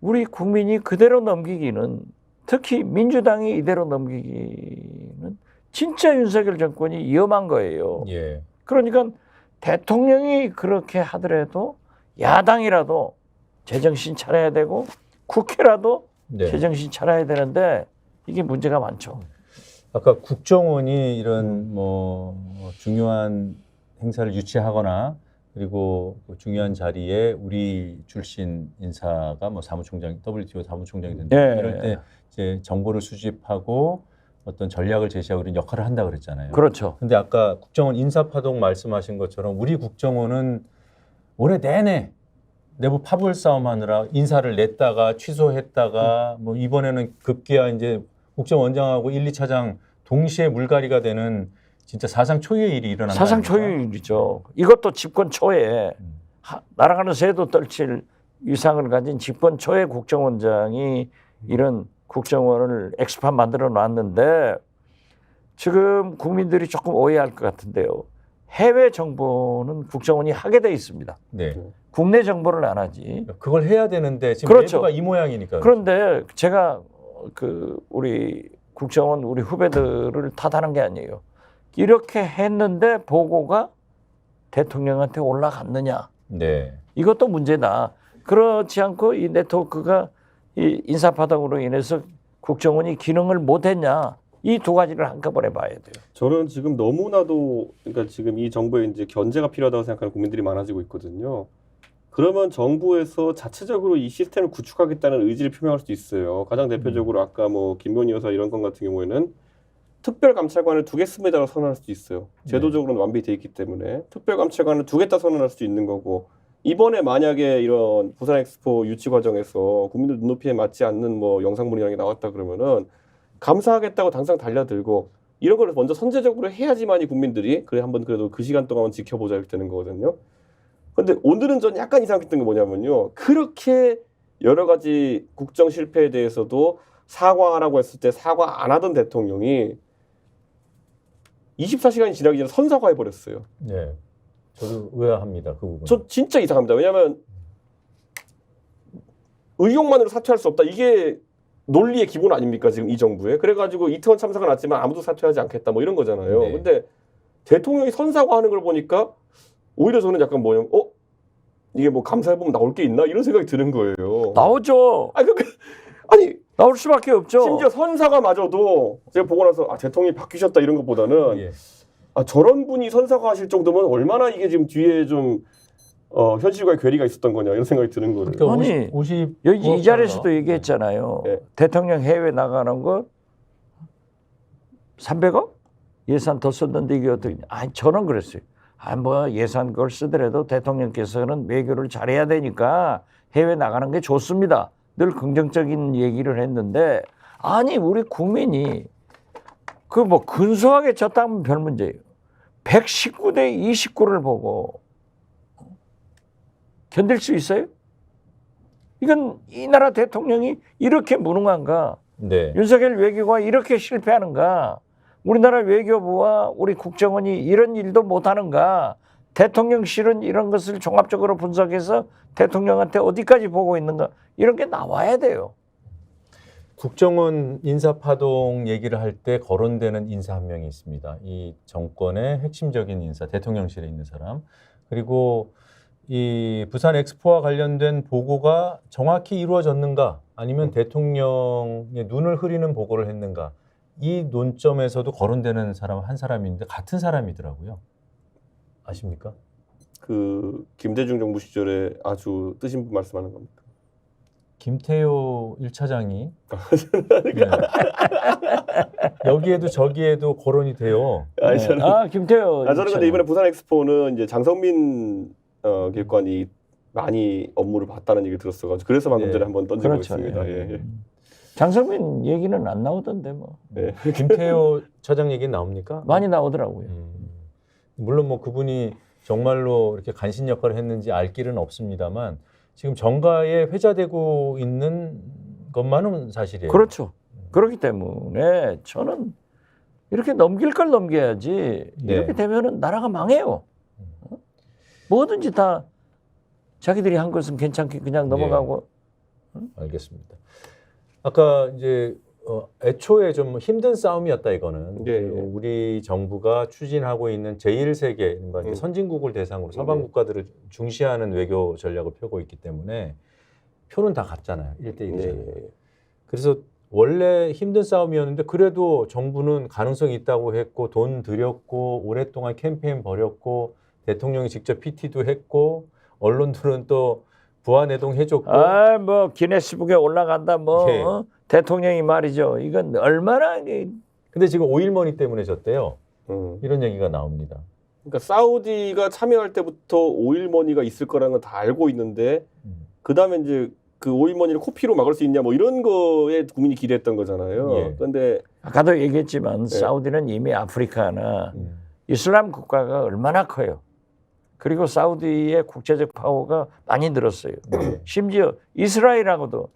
우리 국민이 그대로 넘기기는, 특히 민주당이 이대로 넘기기는 진짜 윤석열 정권이 위험한 거예요. 예. 그러니까 대통령이 그렇게 하더라도 야당이라도 제정신 차려야 되고 국회라도 네. 제정신 차려야 되는데 이게 문제가 많죠. 아까 국정원이 이런 뭐 중요한 행사를 유치하거나 그리고 그 중요한 자리에 우리 출신 인사가 뭐 사무총장, WTO 사무총장이 된다. 네. 이럴 때 이제 정보를 수집하고 어떤 전략을 제시하고 이런 역할을 한다 그랬잖아요. 그렇죠. 근데 아까 국정원 인사파동 말씀하신 것처럼 우리 국정원은 올해 내내 내부 파벌 싸움하느라 인사를 냈다가 취소했다가 뭐 이번에는 급기야 이제 국정원장하고 1, 2차장 동시에 물갈이가 되는 진짜 사상 초유의 일이 일어난 사상 거 아닙니까? 초유의 일이죠. 이것도 집권 초에 날아가는 새도 떨칠 위상을 가진 집권 초의 국정원장이 이런 국정원을 엑스판 만들어 놨는데 지금 국민들이 조금 오해할 것 같은데요. 해외 정보는 국정원이 하게 돼 있습니다. 네. 국내 정보를 안 하지. 그걸 해야 되는데 지금 그렇죠. 내부가 이 모양이니까. 그런데 제가 그 우리 국정원 우리 후배들을 탓하는 게 아니에요. 이렇게 했는데 보고가 대통령한테 올라갔느냐? 네. 이것도 문제다. 그렇지 않고 이 네트워크가 이 인사파동으로 인해서 국정원이 기능을 못했냐? 이 두 가지를 한꺼번에 봐야 돼요. 저는 지금 너무나도 그러니까 지금 이 정부에 이제 견제가 필요하다고 생각하는 국민들이 많아지고 있거든요. 그러면 정부에서 자체적으로 이 시스템을 구축하겠다는 의지를 표명할 수도 있어요. 가장 대표적으로 아까 뭐 김건희 여사 이런 건 같은 경우에는 특별감찰관을 2개 씁니다라고 선언할 수도 있어요. 제도적으로는 완비돼 있기 때문에 특별감찰관을 2개 다 선언할 수도 있는 거고 이번에 만약에 이런 부산 엑스포 유치 과정에서 국민들 눈높이에 맞지 않는 뭐 영상물이라는 게 나왔다 그러면은 감사하겠다고 당장 달려들고 이런 걸 먼저 선제적으로 해야지만이 국민들이 그래 한번 그래도 그 시간 동안 지켜보자 이렇게 되는 거거든요. 근데 오늘은 전 약간 이상했던 게 뭐냐면요. 그렇게 여러 가지 국정 실패에 대해서도 사과하라고 했을 때 사과 안 하던 대통령이 24시간이 지나기 전에 선사과해버렸어요. 네. 저도 의아합니다. 그 부분. 저 진짜 이상합니다. 왜냐하면 의혹만으로 사퇴할 수 없다. 이게 논리의 기본 아닙니까 지금 이 정부에. 그래가지고 이태원 참사가 났지만 아무도 사퇴하지 않겠다 뭐 이런 거잖아요. 네. 근데 대통령이 선사과하는 걸 보니까 오히려 저는 약간 뭐냐면 이게 뭐 감사해보면 나올 게 있나 이런 생각이 드는 거예요. 나오죠. 아니 나올 수밖에 없죠. 심지어 선사과마저도 제가 보고 나서 대통령이 바뀌셨다 이런 것보다는 예. 저런 분이 선사과 하실 정도면 얼마나 이게 지금 뒤에 좀 현실과의 괴리가 있었던 거냐 이런 생각이 드는 거예요. 그러니까 아니, 50 여기 이 자리에서도 얘기했잖아요. 네. 대통령 해외 나가는 거 300억? 예산 더 썼는데 이게 어떻게 아니 저는 그랬어요. 뭐 예산 그걸 쓰더라도 대통령께서는 외교를 잘해야 되니까 해외 나가는 게 좋습니다. 늘 긍정적인 얘기를 했는데 아니 우리 국민이 그 뭐 근소하게 졌다면 별 문제예요. 119대 29를 보고 견딜 수 있어요? 이건 이 나라 대통령이 이렇게 무능한가? 네. 윤석열 외교가 이렇게 실패하는가? 우리나라 외교부와 우리 국정원이 이런 일도 못하는가? 대통령실은 이런 것을 종합적으로 분석해서 대통령한테 어디까지 보고 있는가? 이런 게 나와야 돼요. 국정원 인사파동 얘기를 할 때 거론되는 인사 한 명이 있습니다. 이 정권의 핵심적인 인사, 대통령실에 있는 사람. 그리고 이 부산 엑스포와 관련된 보고가 정확히 이루어졌는가 아니면 대통령의 눈을 흐리는 보고를 했는가 이 논점에서도 거론되는 사람 한 사람인데 같은 사람이더라고요. 아십니까? 그 김대중 정부 시절에 아주 뜨신 분 말씀하는 겁니까? 김태효 1차장이 여기에도 저기에도 거론이 돼요. 김태효. 저는 근데 이번에 부산 엑스포는 이제 장성민 기획관이 많이 업무를 봤다는 얘기를 들었어가지고 그래서 방금 전에 한번 던지고 그렇죠. 있습니다. 예. 예. 장성민 얘기는 안 나오던데 뭐. 네. 김태효 차장 얘기는 나옵니까? 많이 나오더라고요. 물론 뭐 그분이 정말로 이렇게 간신 역할을 했는지 알 길은 없습니다만 지금 정가에 회자되고 있는 것만은 사실이에요. 그렇죠. 그렇기 때문에 저는 이렇게 넘길 걸 넘겨야지 이렇게 되면은 나라가 망해요. 뭐든지 다 자기들이 한 것은 괜찮게 그냥 넘어가고 알겠습니다. 아까 이제 애초에 좀 힘든 싸움이었다 이거는. 예, 예. 우리 정부가 추진하고 있는 제1세계 이제 선진국을 대상으로 서방 국가들을 중시하는 외교 전략을 펴고 있기 때문에 표는 다 같잖아요. 1대1이잖아요. 네. 그래서 원래 힘든 싸움이었는데 그래도 정부는 가능성이 있다고 했고 돈 들였고 오랫동안 캠페인 벌였고 대통령이 직접 PT도 했고 언론들은 또 부안해동 해줬고 뭐 기네스북에 올라간다 뭐 예. 대통령이 말이죠. 이건 얼마나 근데 지금 오일머니 때문에 졌대요. 이런 얘기가 나옵니다. 그러니까 사우디가 참여할 때부터 오일머니가 있을 거라는 건 다 알고 있는데 그다음에 이제 그 오일머니를 코피로 막을 수 있냐 뭐 이런 거에 국민이 기대했던 거잖아요. 예. 그런데 아까도 얘기했지만 사우디는 이미 아프리카나 이슬람 국가가 얼마나 커요. 그리고 사우디의 국제적 파워가 많이 늘었어요. 심지어 이스라엘하고도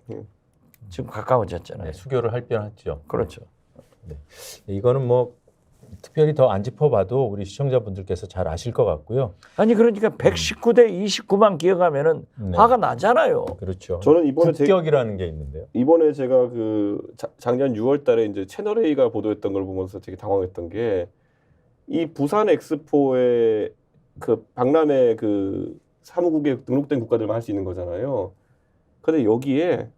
지금 가까워졌잖아요. 네, 수교를 할 뻔했죠. 그렇죠. 네. 이거는 뭐 특별히 더 안 짚어봐도 우리 시청자분들께서 잘 아실 것 같고요. 아니 그러니까 119대 29만 기억하면은 네. 화가 나잖아요. 그렇죠. 저는 이번에 국격이라는 게 있는데요. 이번에 제가 그 작년 6월달에 이제 채널 A가 보도했던 걸 보면서 되게 당황했던 게 이 부산 엑스포에 그 박람회 그 사무국에 등록된 국가들만 할 수 있는 거잖아요. 근데 여기에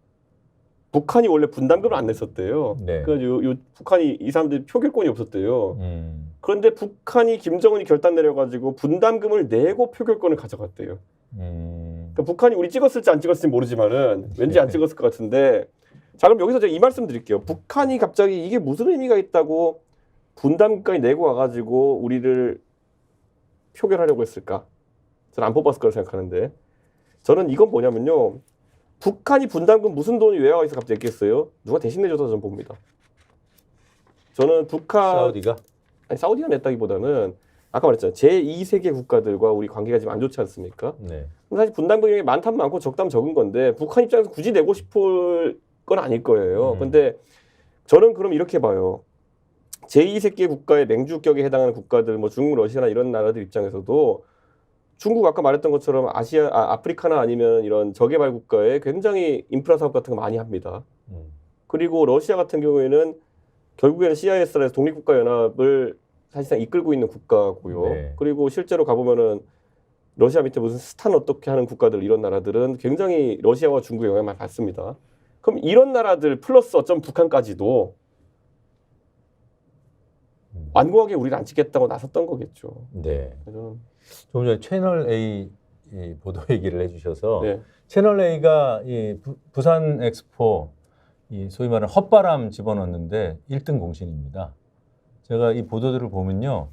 북한이 원래 분담금을 안 냈었대요. 네. 그래서 요 북한이 이 사람들이 표결권이 없었대요. 그런데 북한이 김정은이 결단 내려가지고 분담금을 내고 표결권을 가져갔대요. 그러니까 북한이 우리 찍었을지 안 찍었을지 모르지만은 왠지 안 찍었을 것 같은데 자 그럼 여기서 제가 이 말씀 드릴게요. 북한이 갑자기 이게 무슨 의미가 있다고 분담금까지 내고 와가지고 우리를 표결하려고 했을까? 저는 안 뽑았을 거라고 생각하는데 저는 이건 뭐냐면요. 북한이 분담금 무슨 돈이 왜 와 있어 갑자기 했겠어요? 누가 대신 내줘서 저는 봅니다. 저는 북한 사우디가? 아니 사우디가 냈다기보다는 아까 말했잖아요. 제2세계 국가들과 우리 관계가 지금 안 좋지 않습니까? 네. 사실 분담금이 많다면 많고 적다면 적은 건데 북한 입장에서 굳이 내고 싶을 건 아닐 거예요. 근데 저는 그럼 이렇게 봐요. 제2세계 국가의 맹주격에 해당하는 국가들, 뭐 중국, 러시아나 이런 나라들 입장에서도 중국 아까 말했던 것처럼 아프리카나 아니면 이런 저개발 국가에 굉장히 인프라 사업 같은 거 많이 합니다. 그리고 러시아 같은 경우에는 결국에는 CIS라서 독립국가연합을 사실상 이끌고 있는 국가고요. 네. 그리고 실제로 가보면은 러시아 밑에 무슨 스탄 어떻게 하는 국가들 이런 나라들은 굉장히 러시아와 중국의 영향을 많이 받습니다. 그럼 이런 나라들 플러스 어쩌면 북한까지도 완고하게 우리를 안 찍겠다고 나섰던 거겠죠. 네. 그래서 조금 전에 채널 A 이 보도 얘기를 해주셔서 네. 채널 A가 이 부산 엑스포 이 소위 말하는 헛바람 집어넣는데 1등 공신입니다. 제가 이 보도들을 보면요.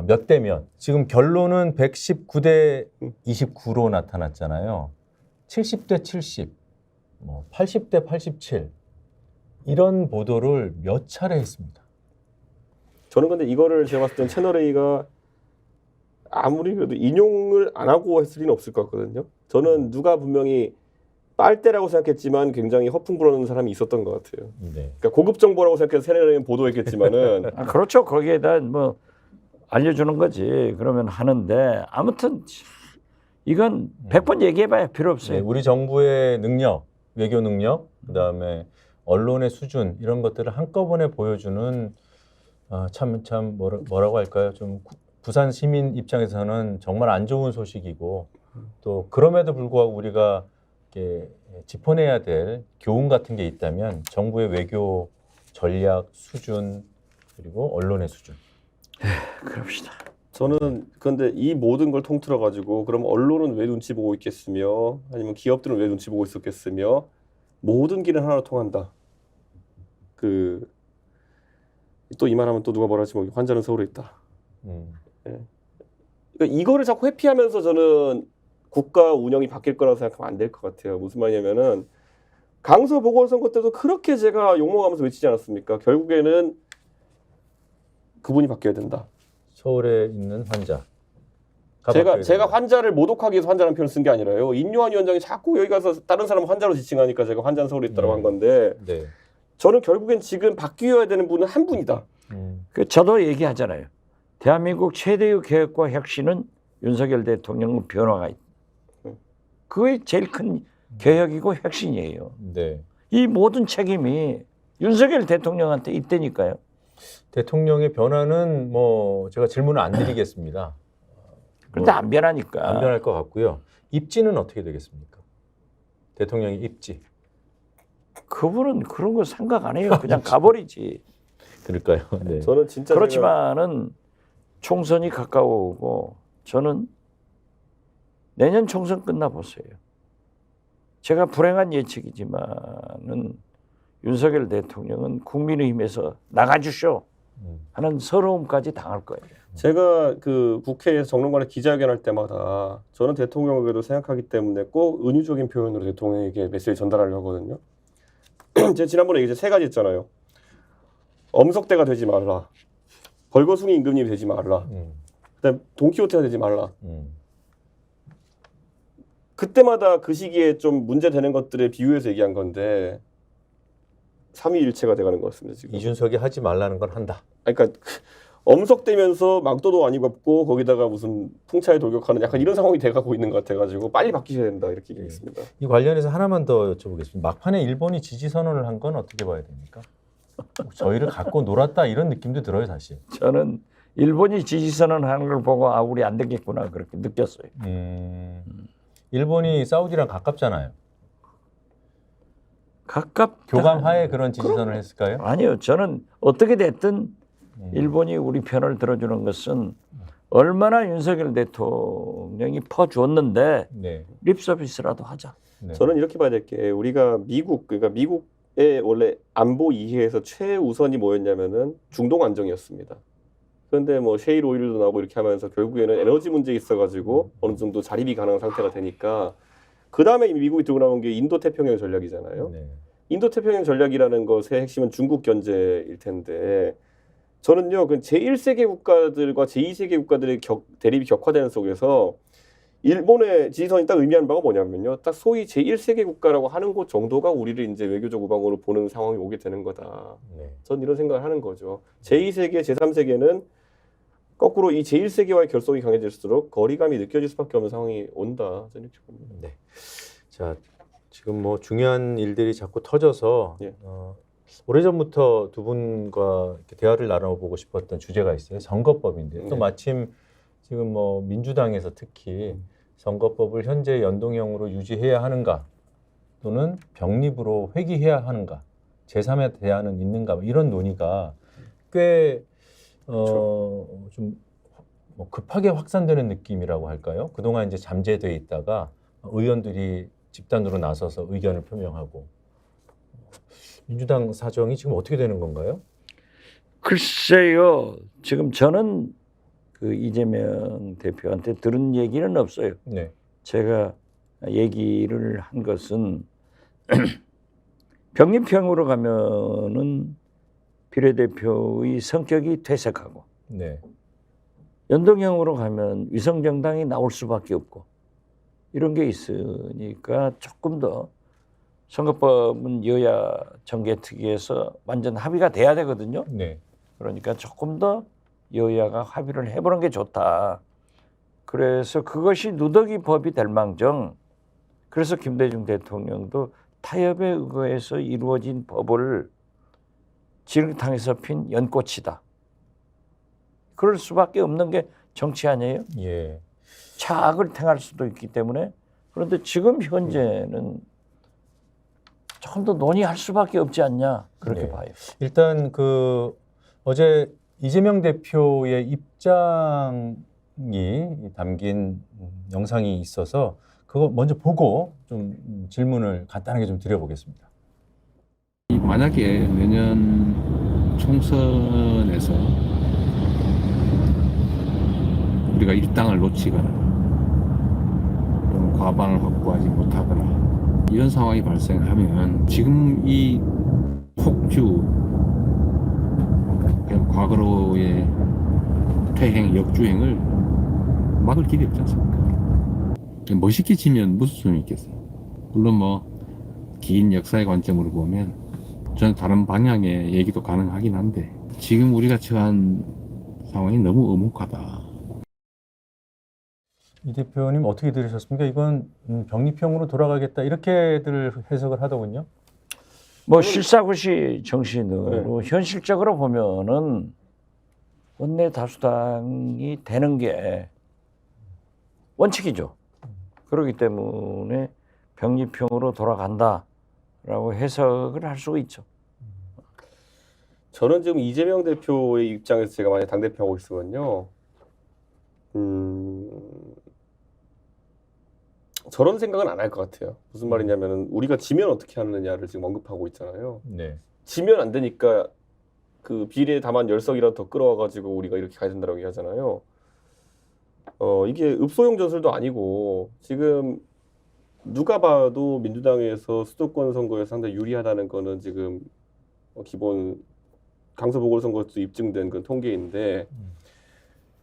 몇 대 몇. 지금 결론은 119대 29로 나타났잖아요. 70대 70, 뭐 80대 87 이런 보도를 몇 차례 했습니다. 저는 근데 이거를 제가 봤을 땐 채널 A가 아무리 그래도 인용을 안 하고 했을 리는 없을 것 같거든요. 저는 누가 분명히 빨대라고 생각했지만 굉장히 허풍 불어넣는 사람이 있었던 것 같아요. 네. 그러니까 고급 정보라고 생각해서 채널 A는 보도했겠지만은 그렇죠. 거기에다 뭐 알려주는 거지. 그러면 하는데 아무튼 이건 100번 얘기해봐야 필요 없어요. 네, 우리 정부의 능력, 외교 능력, 그다음에 언론의 수준 이런 것들을 한꺼번에 보여주는 참 뭐라고 할까요? 좀 부산 시민 입장에서는 정말 안 좋은 소식이고 또 그럼에도 불구하고 우리가 이렇게 짚어내야 될 교훈 같은 게 있다면 정부의 외교 전략 수준 그리고 언론의 수준. 그럽시다. 저는 그런데 이 모든 걸 통틀어 가지고 그럼 언론은 왜 눈치 보고 있겠으며 아니면 기업들은 왜 눈치 보고 있었겠으며 모든 길은 하나로 통한다. 그 또 이 말하면 또 누가 뭐라 하지 뭐 환자는 서울에 있다. 예. 그러니까 이거를 자꾸 회피하면서 저는 국가 운영이 바뀔 거라고 생각하면 안 될 것 같아요. 무슨 말이냐면은 강서 보궐선거 때도 그렇게 제가 욕먹으면서 외치지 않았습니까? 결국에는 그분이 바뀌어야 된다. 서울에 있는 환자. 제가 환자를 모독하기 위해서 환자라는 표현을 쓴 게 아니라요. 인요한 위원장이 자꾸 여기 가서 다른 사람 환자로 지칭하니까 제가 환자는 서울에 있다고 한 건데 네. 저는 결국엔 지금 바뀌어야 되는 분은 한 분이다. 저도 얘기하잖아요. 대한민국 최대의 개혁과 혁신은 윤석열 대통령 변화가 있다. 그게 제일 큰 개혁이고 혁신이에요. 네. 이 모든 책임이 윤석열 대통령한테 있다니까요. 대통령의 변화는 뭐 제가 질문을 안 드리겠습니다. 그런데 안 변하니까. 안 변할 것 같고요. 입지는 어떻게 되겠습니까? 대통령의 입지. 그분은 그런 거 생각 안 해요. 그냥 가버리지. 그럴까요? 네. 저는 진짜 그렇지만은 총선이 가까워오고 저는 내년 총선 끝나보세요. 제가 불행한 예측이지만은 윤석열 대통령은 국민의힘에서 나가주쇼 하는 서러움까지 당할 거예요. 제가 그 국회에서 정론관에 기자회견할 때마다 저는 대통령에게도 생각하기 때문에 꼭 은유적인 표현으로 대통령에게 메시지 전달하려고 하거든요. 제가 지난번에 이제 세 가지 했잖아요. 엄석대가 되지 말라. 벌거숭이 임금님이 되지 말라. 그다음 돈키호테가 되지 말라. 그때마다 그 시기에 좀 문제되는 것들에 비유해서 얘기한 건데 삼위일체가 돼가는 것 같습니다. 지금. 이준석이 하지 말라는 건 한다. 그러니까 엄석대면서 망토도 안 입었고 거기다가 무슨 풍차에 돌격하는 약간 이런 상황이 돼가고 있는 것 같아가지고 빨리 바뀌셔야 된다 이렇게 얘기했습니다. 이 관련해서 하나만 더 여쭤보겠습니다. 막판에 일본이 지지 선언을 한 건 어떻게 봐야 됩니까? 저희를 갖고 놀았다 이런 느낌도 들어요, 사실. 저는 일본이 지지선언하는 걸 보고 아 우리 안 되겠구나 그렇게 느꼈어요. 일본이 사우디랑 가깝잖아요. 가깝다. 교감하에 그런 지지선을 했을까요? 아니요. 저는 어떻게 됐든 일본이 우리 편을 들어주는 것은 얼마나 윤석열 대통령이 퍼주었는데 네. 립서비스라도 하자. 네. 저는 이렇게 봐야 될 게 우리가 그러니까 미국의 원래 안보 이해에서 최우선이 뭐였냐면은 중동 안정이었습니다. 그런데 뭐 셰일 오일도 나오고 이렇게 하면서 결국에는 에너지 문제 있어가지고 어느 정도 자립이 가능한 상태가 되니까 그 다음에 미국이 들고 나온 게 인도 태평양 전략이잖아요. 네. 인도 태평양 전략이라는 것의 핵심은 중국 견제일 텐데 저는요 그 제1세계 국가들과 제2세계 국가들의 대립이 격화되는 속에서 일본의 지지선이 딱 의미하는 바가 뭐냐면요. 딱 소위 제1세계 국가라고 하는 곳 정도가 우리를 이제 외교적 우방으로 보는 상황이 오게 되는 거다. 네. 전 이런 생각을 하는 거죠. 제2세계, 제3세계는 거꾸로 이 제1세계와의 결속이 강해질수록 거리감이 느껴질 수밖에 없는 상황이 온다. 저는 이렇게 봅니다. 네. 자, 지금 뭐 중요한 일들이 자꾸 터져서 예. 오래전부터 두 분과 이렇게 대화를 나눠보고 싶었던 주제가 있어요. 선거법인데 또 네. 마침 지금 뭐 민주당에서 특히 선거법을 현재 연동형으로 유지해야 하는가 또는 병립으로 회귀해야 하는가 제3의 대안은 있는가 뭐 이런 논의가 꽤 좀 뭐 급하게 확산되는 느낌이라고 할까요? 그동안 이제 잠재돼 있다가 의원들이 집단으로 나서서 의견을 표명하고 민주당 사정이 지금 어떻게 되는 건가요? 글쎄요. 지금 저는 그 이재명 대표한테 들은 얘기는 없어요. 네. 제가 얘기를 한 것은 병립형으로 가면은 비례대표의 성격이 퇴색하고 네. 연동형으로 가면 위성정당이 나올 수밖에 없고 이런 게 있으니까 조금 더 선거법은 여야 정개특위에서 완전 합의가 돼야 되거든요. 네. 그러니까 조금 더 여야가 합의를 해보는 게 좋다. 그래서 그것이 누더기 법이 될 망정. 그래서 김대중 대통령도 타협에 의거해서 이루어진 법을 지렁탕에서 핀 연꽃이다. 그럴 수밖에 없는 게 정치 아니에요? 예. 차악을 행할 수도 있기 때문에. 그런데 지금 현재는 조금 더 논의할 수밖에 없지 않냐 그렇게 네. 봐요. 일단 그 어제 이재명 대표의 입장이 담긴 영상이 있어서 그거 먼저 보고 좀 질문을 간단하게 좀 드려보겠습니다. 만약에 내년 총선에서 우리가 일당을 놓치거나 또는 과반을 확보하지 못하거나 이런 상황이 발생하면 지금 이 폭주 과거로의 퇴행, 역주행을 막을 길이 없지 않습니까? 멋있게 치면 무슨 소용이 있겠어요? 물론 뭐 긴 역사의 관점으로 보면 저는 다른 방향의 얘기도 가능하긴 한데 지금 우리가 처한 상황이 너무 엄혹하다. 이 대표님 어떻게 들으셨습니까? 이건 병립형으로 돌아가겠다 이렇게들 해석을 하더군요. 뭐 실사구시 정신으로 현실적으로 보면은 원내 다수당이 되는 게 원칙이죠. 그렇기 때문에 병립형으로 돌아간다라고 해석을 할 수가 있죠. 저는 지금 이재명 대표의 입장에서 제가 만약 당대표하고 있으면요. 저런 생각은 안 할 것 같아요. 무슨 말이냐면은 우리가 지면 어떻게 하느냐를 지금 언급하고 있잖아요. 네. 지면 안 되니까 그 비례 다만 10석이라도 더 끌어와가지고 우리가 이렇게 가야 된다고 얘기하잖아요. 이게 읍소용 전술도 아니고 지금 누가 봐도 민주당에서 수도권 선거에 상당히 유리하다는 거는 지금 기본 강서 보궐선거에서 입증된 그 통계인데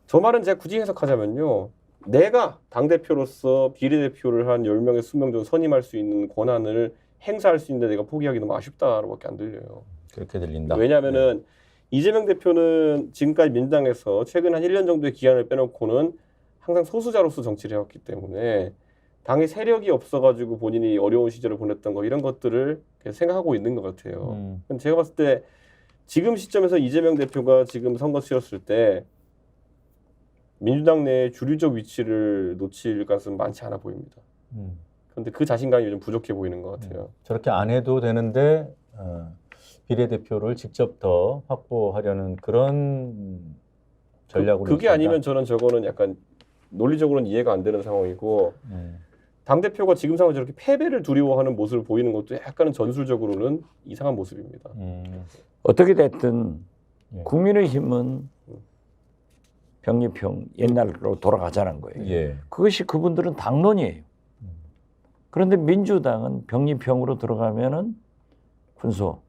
저 말은 제가 굳이 해석하자면요. 내가 당대표로서 비례대표를 한 10명에 20명 정도 선임할 수 있는 권한을 행사할 수 있는데 내가 포기하기 너무 아쉽다로밖에 안 들려요. 그렇게 들린다. 왜냐하면은 이재명 대표는 지금까지 민주당에서 최근 한 1년 정도의 기간을 빼놓고는 항상 소수자로서 정치를 해왔기 때문에 당의 세력이 없어가지고 본인이 어려운 시절을 보냈던 거 이런 것들을 생각하고 있는 것 같아요. 제가 봤을 때 지금 시점에서 이재명 대표가 지금 선거 치렀을 때 민주당 내에 주류적 위치를 놓칠 가능성은 많지 않아 보입니다. 그런데 그 자신감이 좀 부족해 보이는 것 같아요. 저렇게 안 해도 되는데 비례대표를 직접 더 확보하려는 그런 전략으로 그게 아니면 저는 저거는 약간 논리적으로는 이해가 안 되는 상황이고 당대표가 지금 상황에 저렇게 패배를 두려워하는 모습을 보이는 것도 약간은 전술적으로는 이상한 모습입니다. 어떻게 됐든 국민의힘은 병립형 옛날로 돌아가자는 거예요. 예. 그것이 그분들은 당론이에요. 그런데 민주당은 병립형으로 들어가면은 군소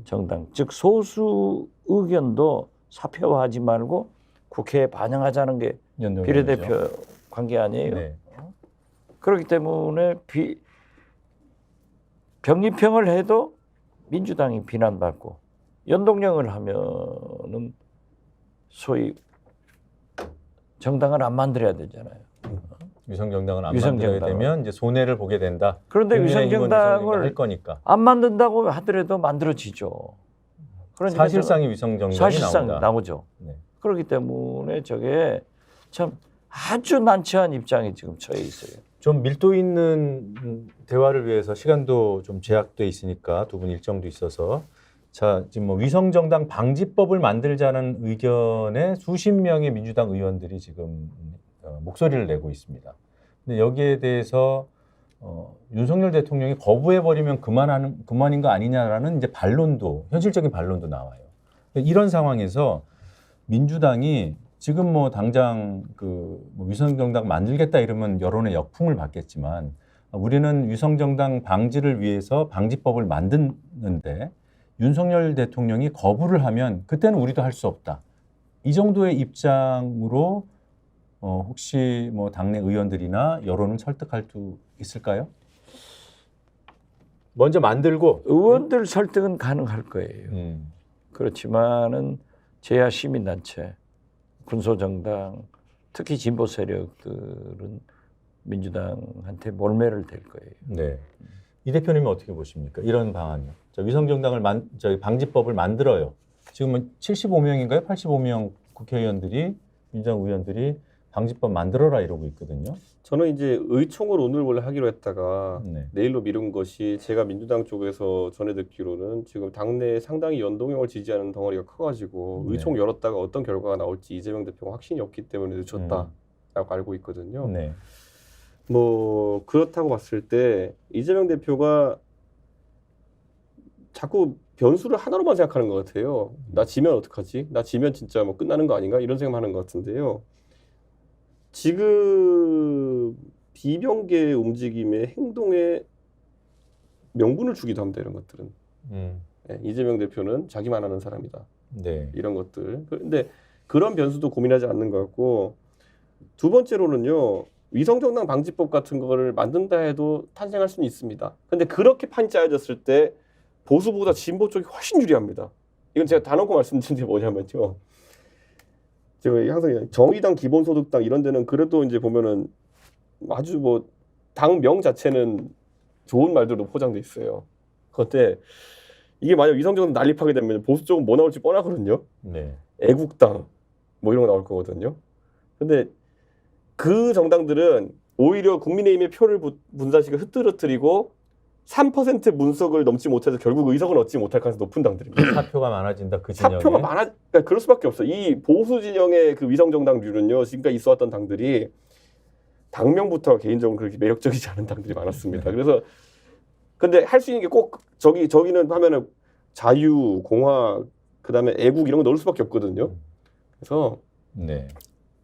정당, 즉 소수 의견도 사표화하지 말고 국회에 반영하자는 게 비례대표 관계 아니에요. 네. 그렇기 때문에 병립형을 해도 민주당이 비난받고 연동형을 하면은 소위 정당을 안 만들어야 되잖아요. 위성정당을 안 위성정당을. 만들어야 되면 이제 손해를 보게 된다. 그런데 국민의힘은 위성정당을 할 거니까. 안 만든다고 하더라도 만들어지죠. 그러니까 사실상의 위성정당이 사실상 나온다. 나오죠. 네. 그렇기 때문에 저게 참 아주 난처한 입장에 지금 처해 있어요. 좀 밀도 있는 대화를 위해서 시간도 좀 제약돼 있으니까 두 분 일정도 있어서 자 지금 뭐 위성정당 방지법을 만들자는 의견에 수십 명의 민주당 의원들이 지금 목소리를 내고 있습니다. 근데 여기에 대해서 윤석열 대통령이 거부해버리면 그만인 거 아니냐라는 이제 반론도 현실적인 반론도 나와요. 이런 상황에서 민주당이 지금 뭐 당장 뭐 위성정당 만들겠다 이러면 여론의 역풍을 받겠지만 우리는 위성정당 방지를 위해서 방지법을 만드는데 윤석열 대통령이 거부를 하면 그때는 우리도 할 수 없다. 이 정도의 입장으로 혹시 뭐 당내 의원들이나 여론을 설득할 수 있을까요? 먼저 만들고 의원들 설득은 가능할 거예요. 그렇지만은 제야 시민단체, 군소정당, 특히 진보 세력들은 민주당한테 몰매를 댈 거예요. 네. 이 대표님은 어떻게 보십니까? 이런 방안이요. 위성정당을 방지법을 만들어요. 지금은 75명인가요? 85명 국회의원들이 민주당 의원들이 방지법 만들어라 이러고 있거든요. 저는 이제 의총을 오늘 원래 하기로 했다가 네. 내일로 미룬 것이 제가 민주당 쪽에서 전해 듣기로는 지금 당내에 상당히 연동형을 지지하는 덩어리가 커가지고 네. 의총 열었다가 어떤 결과가 나올지 이재명 대표가 확신이 없기 때문에 늦췄다라고 알고 있거든요. 네. 뭐 그렇다고 봤을 때 이재명 대표가 자꾸 변수를 하나로만 생각하는 것 같아요. 나 지면 어떡하지? 나 지면 진짜 뭐 끝나는 거 아닌가? 이런 생각하는 것 같은데요. 지금 비명계의 움직임에 행동에 명분을 주기도 합니다. 이런 것들은. 네, 이재명 대표는 자기만 하는 사람이다. 네. 이런 것들. 그런데 그런 변수도 고민하지 않는 것 같고 두 번째로는요. 위성정당 방지법 같은 거를 만든다 해도 탄생할 수는 있습니다. 그런데 그렇게 판이 짜여졌을 때 보수보다 진보 쪽이 훨씬 유리합니다. 이건 제가 다 놓고 말씀드린 게 뭐냐면요. 제가 항상 정의당, 기본소득당 이런 데는 그래도 이제 보면은 아주 뭐 당명 자체는 좋은 말들로 포장돼 있어요. 그런데 이게 만약 위성정당 난립하게 되면 보수 쪽은 뭐 나올지 뻔하거든요. 네. 애국당 뭐 이런 거 나올 거거든요. 근데 그 정당들은 오히려 국민의힘의 표를 분산식을 흐트러뜨리고 3% 문석을 넘지 못해서 결국 의석을 얻지 못할 가능성이 높은 당들입니다. 사표가 많아진다 그 진영에. 사표가 그러니까 그럴 수밖에 없어. 이 보수 진영의 그 위성정당류는요, 지금까지 있어왔던 당들이 당명부터 개인적으로 그렇게 매력적이지 않은 당들이 많았습니다. 그래서 근데 할 수 있는 게 꼭 저기는 하면은 자유, 공화, 그다음에 애국 이런 거 넣을 수밖에 없거든요. 그래서 네.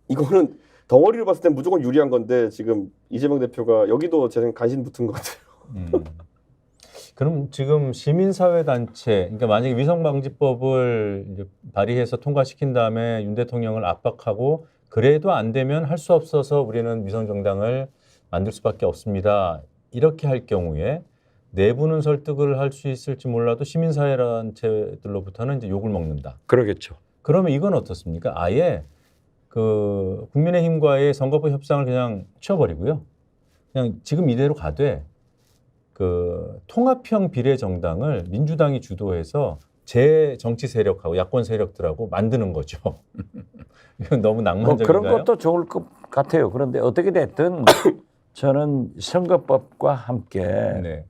이거는 덩어리로 봤을 땐 무조건 유리한 건데 지금 이재명 대표가 여기도 제 생각 간신 붙은 것 같아요. 그럼 지금 시민사회단체, 그러니까 만약에 위성방지법을 이제 발의해서 통과시킨 다음에 윤 대통령을 압박하고 그래도 안 되면 할 수 없어서 우리는 위성정당을 만들 수밖에 없습니다. 이렇게 할 경우에 내부는 설득을 할 수 있을지 몰라도 시민사회단체들로부터는 이제 욕을 먹는다. 그러겠죠. 그러면 이건 어떻습니까? 아예 그 국민의힘과의 선거법 협상을 그냥 치워버리고요. 그냥 지금 이대로 가되 그 통합형 비례정당을 민주당이 주도해서 제 정치 세력하고 야권 세력들하고 만드는 거죠. 이건 너무 낭만적인가요? 그런 것도 좋을 것 같아요. 그런데 어떻게 됐든 저는 선거법과 함께 네.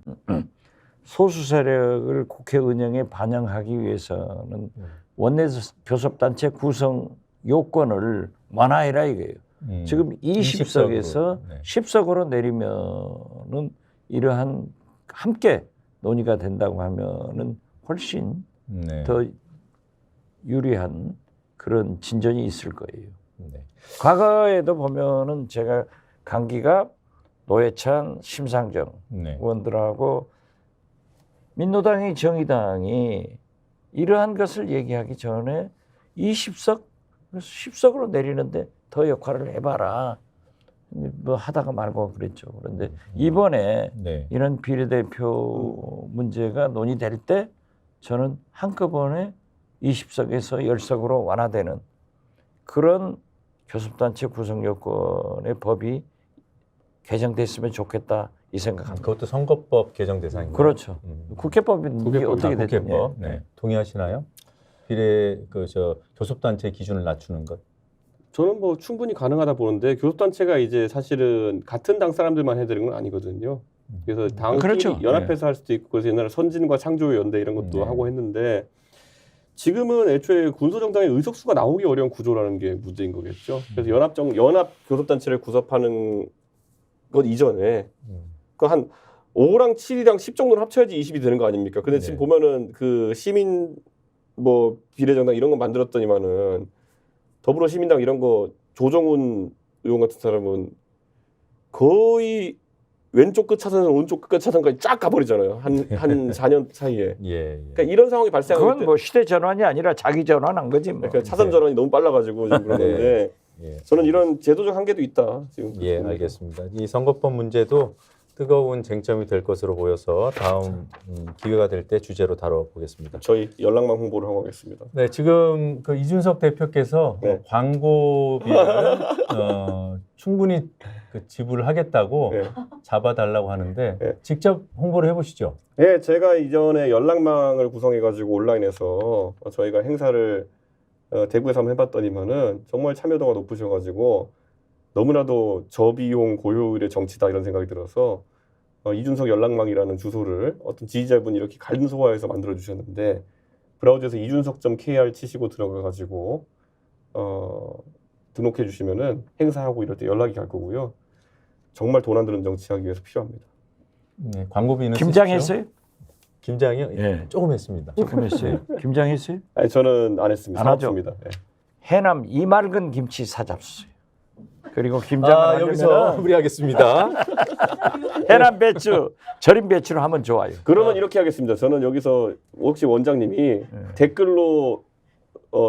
소수 세력을 국회 운영에 반영하기 위해서는 원내 교섭단체 구성 요건을 완화해라 이거예요. 지금 20석에서 네. 10석으로 내리면은 이러한 함께 논의가 된다고 하면은 훨씬 네. 더 유리한 그런 진전이 있을 거예요. 네. 과거에도 보면은 제가 강기가 노회찬, 심상정 네. 의원들하고 민노당이 정의당이 이러한 것을 얘기하기 전에 20석, 10석으로 내리는데 더 역할을 해봐라. 뭐 하다가 말고 그랬죠. 그런데 이번에 네. 이런 비례대표 문제가 논의될 때 저는 한꺼번에 20석에서 10석으로 완화되는 그런 교섭단체 구성 요건의 법이 개정됐으면 좋겠다 이 생각합니다. 그것도 선거법 개정 대상인가요? 그렇죠. 국회법이 어떻게 됐든 국회법. 네. 동의하시나요? 비례 교섭단체 기준을 낮추는 것. 저는 뭐 충분히 가능하다 보는데 교섭단체가 이제 사실은 같은 당 사람들만 해드리는 건 아니거든요. 그래서 당끼리 그렇죠. 연합해서 할 수도 있고 그래서 옛날에 선진과 창조의 연대 이런 것도 네. 하고 했는데 지금은 애초에 군소정당의 의석수가 나오기 어려운 구조라는 게 문제인 거겠죠. 그래서 연합 교섭단체를 구성하는 것 이전에 그 한 5랑 7이랑 10 정도는 합쳐야지 20이 되는 거 아닙니까? 근데 지금 네. 보면은 그 시민 뭐 비례정당 이런 거 만들었더니만은 더불어시민당 이런 거 조정훈 의원 같은 사람은 거의 왼쪽 끝 차선에서 오른쪽 끝 차선까지 쫙 가버리잖아요. 한 4년 사이에. 예. 그러니까 이런 상황이 발생하기 그건 뭐 시대 전환이 아니라 자기 전환한 거지 뭐. 그러니까 차선 전환이 너무 빨라가지고 지금 그러는데 예. 저는 이런 제도적 한계도 있다. 지금. 예, 알겠습니다. 이 선거법 문제도 뜨거운 쟁점이 될 것으로 보여서 다음 기회가 될 때 주제로 다뤄보겠습니다. 저희 연락망 홍보를 하고 가겠습니다. 네, 지금 그 이준석 대표께서 네. 광고비를 충분히 그 지불을 하겠다고 네. 잡아달라고 하는데 네. 직접 홍보를 해보시죠. 네, 제가 이전에 연락망을 구성해가지고 온라인에서 저희가 행사를 대구에서 한번 해봤더니만은 정말 참여도가 높으셔가지고 너무나도 저비용 고효율의 정치다 이런 생각이 들어서 이준석 연락망이라는 주소를 어떤 지지자분이 이렇게 간소화해서 만들어 주셨는데 브라우저에서 이준석.kr 치시고 들어가가지고 등록해 주시면은 행사하고 이럴 때 연락이 갈 거고요. 정말 돈 안 드는 정치하기 위해서 필요합니다. 네, 광고비는 김장했어요? 김장이요? 예. 조금 했습니다. 조금 했어요. 김장했어요? 아니 저는 안 했습니다. 안 하죠? 사왔습니다. 네. 해남 이맑은 김치 사잡수요. 그리고 김장을 여기서 하려면 마무리하겠습니다. 해남 배추, 절임 배추로 하면 좋아요. 그러면 이렇게 하겠습니다. 저는 여기서 혹시 원장님이 댓글로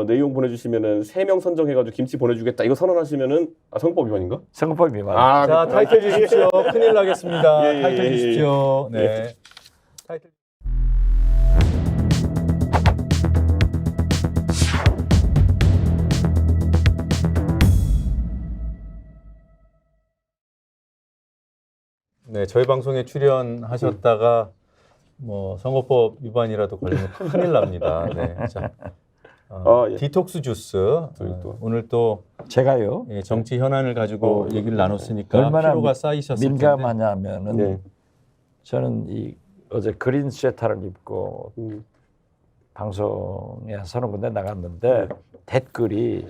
내용 보내주시면은 3명 선정해가지고 김치 보내주겠다 이거 선언하시면은 선거법 위반인가? 선거법 위반. 자, 타이틀 주십시오. 큰일 나겠습니다. 예, 타이틀 예, 예. 주십시오. 네. 타이틀. 네, 저희 방송에 출연하셨다가 뭐 선거법 위반이라도 걸리면 큰일 납니다. 네, 자, 예. 디톡스 주스 또. 오늘 또 제가요. 예, 정치 현안을 가지고 얘기를 나눴으니까 얼마나 피로가 쌓이셨을 텐데. 민감하냐면은 네. 저는 어제 그린 스웨터를 입고 음. 방송에 서너 군데 나갔는데 댓글이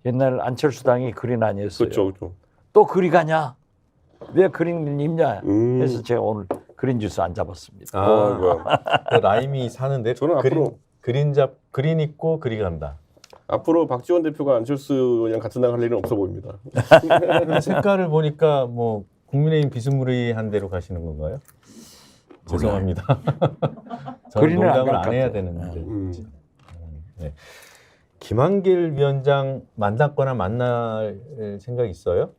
옛날 안철수당이 그린 아니었어요. 그렇죠. 또 그리 가냐? 왜 그린 입냐? 음. 그래서 제가 오늘 그린 주스 안 잡았습니다. 그 라임이 사는데 저는 앞으로 그린 입고 그리 간다. 앞으로 박지원 대표가 안철수랑 같은 당 할 일은 없어 보입니다. 색깔을 보니까 뭐 국민의힘 비스무리한 대로 가시는 건가요? 죄송합니다. 저는 그린은 안 농담을 갈 안 것 해야 같아요. 되는데. 네. 김한길 위원장 만났거나 만날 생각 있어요?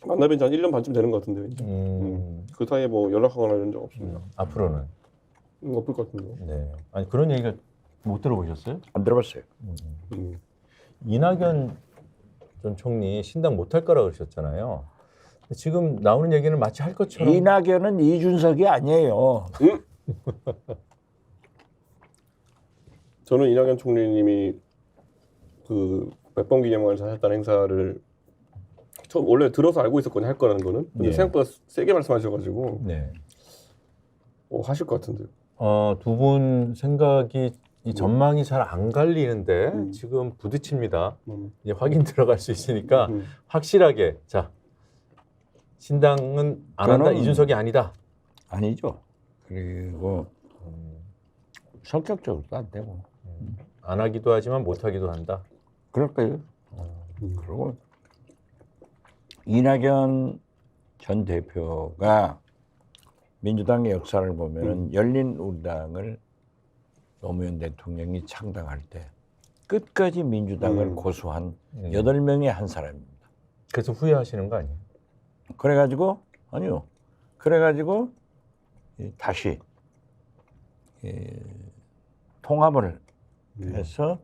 만나뵌 지 한 1년 반쯤 되는 것 같은데. 그 사이에 뭐 연락하거나 이런 적 없습니다. 앞으로는? 없을 것 같은데. 네. 아니 그런 얘기를 못 들어보셨어요? 안 들어봤어요. 이낙연 전 총리 신당 못할 거라고 그러셨잖아요. 지금 나오는 얘기는 마치 할 것처럼. 이낙연은 이준석이 아니에요. 저는 이낙연 총리님이 그 백번 기념관에서 하셨다는 행사를 원래 들어서 알고 있었거든요. 할 거라는 거는. 근데 네. 생각보다 세게 말씀하셔가지고 네. 하실 것 같은데요. 두 분 생각이 이 전망이 잘 안 갈리는데 지금 부딪힙니다. 이제 확인 들어갈 수 있으니까 확실하게 자 신당은 안 한다. 저는- 이준석이 아니다. 아니죠. 그리고 성격적으로도 안 되고 안 하기도 하지만 못 하기도 한다. 그럴 거예요. 그리고 이낙연 전 대표가 민주당의 역사를 보면은 열린우리당을 노무현 대통령이 창당할 때 끝까지 민주당을 고수한 8명의 한 사람입니다. 그래서 후회하시는 거 아니에요? 그래가지고 다시 통합을 해서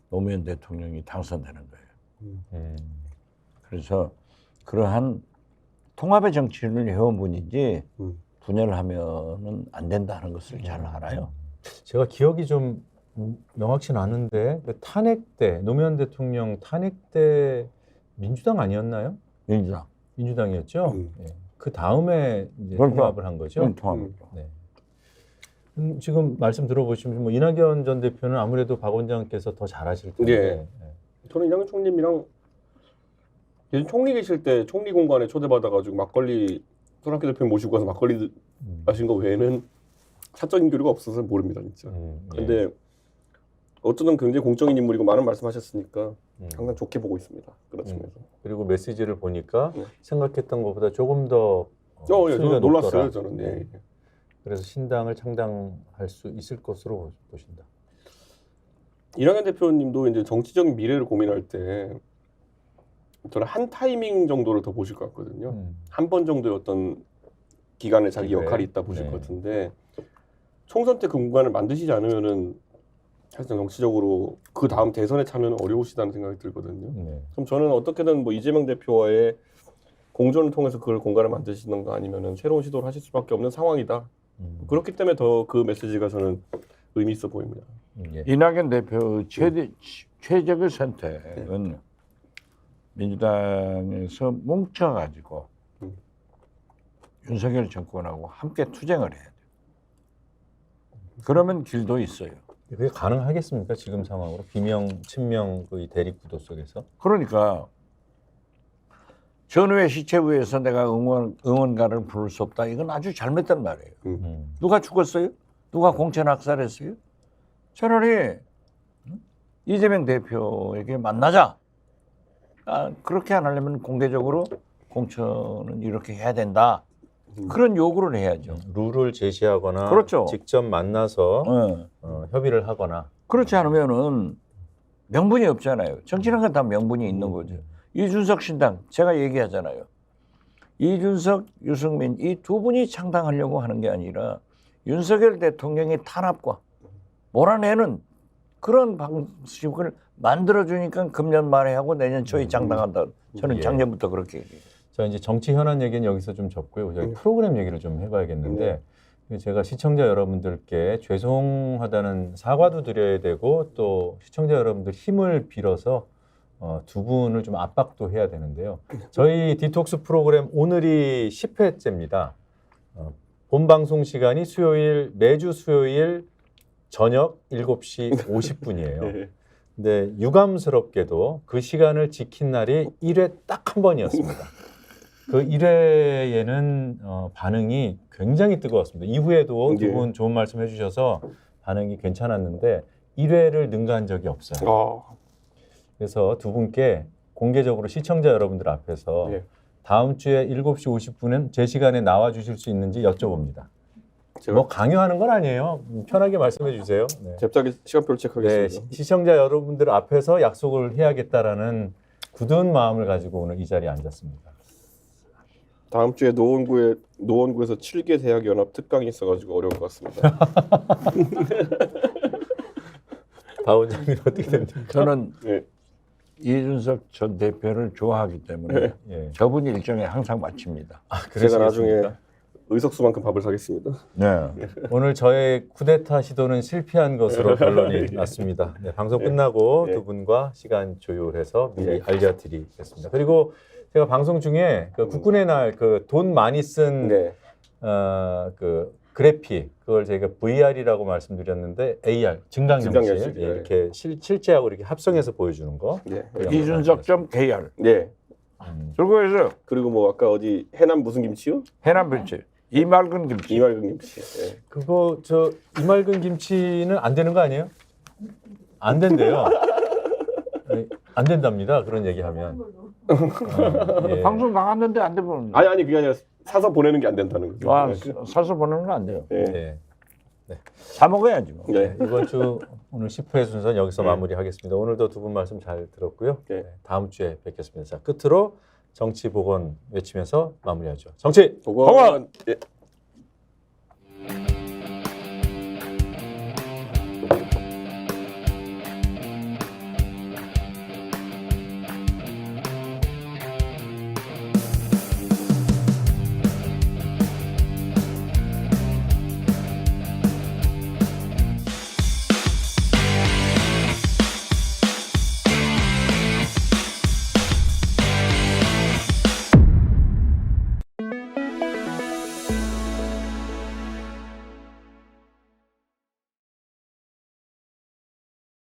노무현 대통령이 당선되는 거예요. 그래서 그러한 통합의 정치를 해온 분이지 분열하면은 안 된다는 것을 잘 알아요. 제가 기억이 좀 명확치는 않은데 그 탄핵 때 노무현 대통령 탄핵 때 민주당 아니었나요? 민주당이었죠. 예. 그 다음에 이제 그렇죠. 통합을 한 거죠. 통합을. 네. 지금 말씀 들어보시면 뭐 이낙연 전 대표는 아무래도 박 원장께서 더 잘하실 텐데. 저는 이낙연 총리님이랑 예전 총리 계실 때 총리 공관에 초대받아가지고 막걸리 손학규 대표 모시고 가서 막걸리 마신 거 외에는 사적인 교류가 없어서 모릅니다 진짜. 근데 어쩌면 굉장히 공적인 인물이고 많은 말씀하셨으니까 항상 좋게 보고 있습니다. 그렇습니다. 그리고 메시지를 보니까 생각했던 것보다 조금 더 저는 수위가 놀랐어요. 높더라. 저는. 예. 그래서 신당을 창당할 수 있을 것으로 보신다. 이낙연 대표님도 이제 정치적인 미래를 고민할 때 저는 한 타이밍 정도를 더 보실 것 같거든요. 한 번 정도의 어떤 기간에 자기 기회. 역할이 있다 보실 네. 것 같은데 총선 때 그 공간을 만드시지 않으면은 사실 정치적으로 그 다음 대선에 참여는 어려우시다는 생각이 들거든요. 그럼 저는 어떻게든 뭐 이재명 대표와의 공존을 통해서 그걸 공간을 만드시는가 아니면은 새로운 시도를 하실 수밖에 없는 상황이다. 그렇기 때문에 더 그 메시지가 저는 의미 있어 보입니다. 이낙연 대표 최적의 선택은 민주당에서 뭉쳐가지고 윤석열 정권하고 함께 투쟁을 해야 돼요. 그러면 길도 있어요. 그게 가능하겠습니까? 지금 상황으로 비명, 친명 그 대립 구도 속에서? 그러니까 전후의 시체부에서 내가 응원가를 부를 수 없다. 이건 아주 잘못된 말이에요. 누가 죽었어요? 누가 공천 학살했어요? 차라리 이재명 대표에게 만나자. 그렇게 안 하려면 공개적으로 공천은 이렇게 해야 된다. 그런 요구를 해야죠. 룰을 제시하거나 그렇죠. 직접 만나서 협의를 하거나. 그렇지 않으면은 명분이 없잖아요. 정치라는 건 다 명분이 있는 거죠. 이준석 신당 제가 얘기하잖아요. 이준석, 유승민 이 두 분이 창당하려고 하는 게 아니라 윤석열 대통령의 탄압과 몰아내는 그런 방식을 만들어주니까 금년 말에 하고 내년 초에 창당한다. 저는 작년부터 그렇게 얘기해요. 자, 이제 정치 현안 얘기는 여기서 좀 접고요. 저희 프로그램 얘기를 좀 해봐야겠는데 제가 시청자 여러분들께 죄송하다는 사과도 드려야 되고 또 시청자 여러분들 힘을 빌어서 두 분을 좀 압박도 해야 되는데요. 저희 디톡스 프로그램 오늘이 10회째입니다. 본 방송 시간이 매주 수요일 저녁 7시 50분이에요. 근데 유감스럽게도 그 시간을 지킨 날이 1회 딱 한 번이었습니다. 그 1회에는 반응이 굉장히 뜨거웠습니다. 이후에도 두 분 좋은 말씀 해주셔서 반응이 괜찮았는데 1회를 능가한 적이 없어요. 그래서 두 분께 공개적으로 시청자 여러분들 앞에서 다음 주에 7시 50분은 제 시간에 나와 주실 수 있는지 여쭤봅니다. 뭐 강요하는 건 아니에요. 편하게 말씀해 주세요. 네. 갑자기 시간표를 체크하겠습니다. 네, 시청자 여러분들 앞에서 약속을 해야겠다라는 굳은 마음을 가지고 오늘 이 자리에 앉았습니다. 다음 주에 노원구에서 7개 대학 연합 특강이 있어가지고 어려울 것 같습니다. 박 원장님 어떻게 됩니까? 저는 네. 이준석 전 대표를 좋아하기 때문에 예. 저분 일정에 항상 마칩니다. 제가 나중에 의석수만큼 밥을 사겠습니다. 네. 오늘 저의 쿠데타 시도는 실패한 것으로 결론이 났습니다. 네, 방송 끝나고 두 분과 시간 조율해서 미리 알려드리겠습니다. 그리고 제가 방송 중에 그 국군의 날 그 돈 많이 쓴 그 그래픽 그걸 저희가 VR이라고 말씀드렸는데 AR 증강현실 이렇게 실제하고 이렇게 합성해서 보여주는 거. 이준석 점 KR. 네. 그리고 해서 그리고 뭐 아까 어디 해남 무슨 김치요? 해남 김치. 이맑은 김치. 이맑은 김치. 네. 그거 저 이맑은 김치는 안 되는 거 아니에요? 안 된대요. 안 된답니다. 그런 얘기하면. 예. 방송 나갔는데 안 되면 아니 그게 아니라 사서 보내는 게 안 된다는 거죠. 아, 사서 보내는 건 안 돼요. 네. 사 먹어야지 뭐. 네. 이번 주 오늘 10회 순서는 여기서 마무리하겠습니다. 오늘도 두 분 말씀 잘 들었고요. 네. 다음 주에 뵙겠습니다. 자, 끝으로 정치 복원 외치면서 마무리하죠. 정치 복원. 예.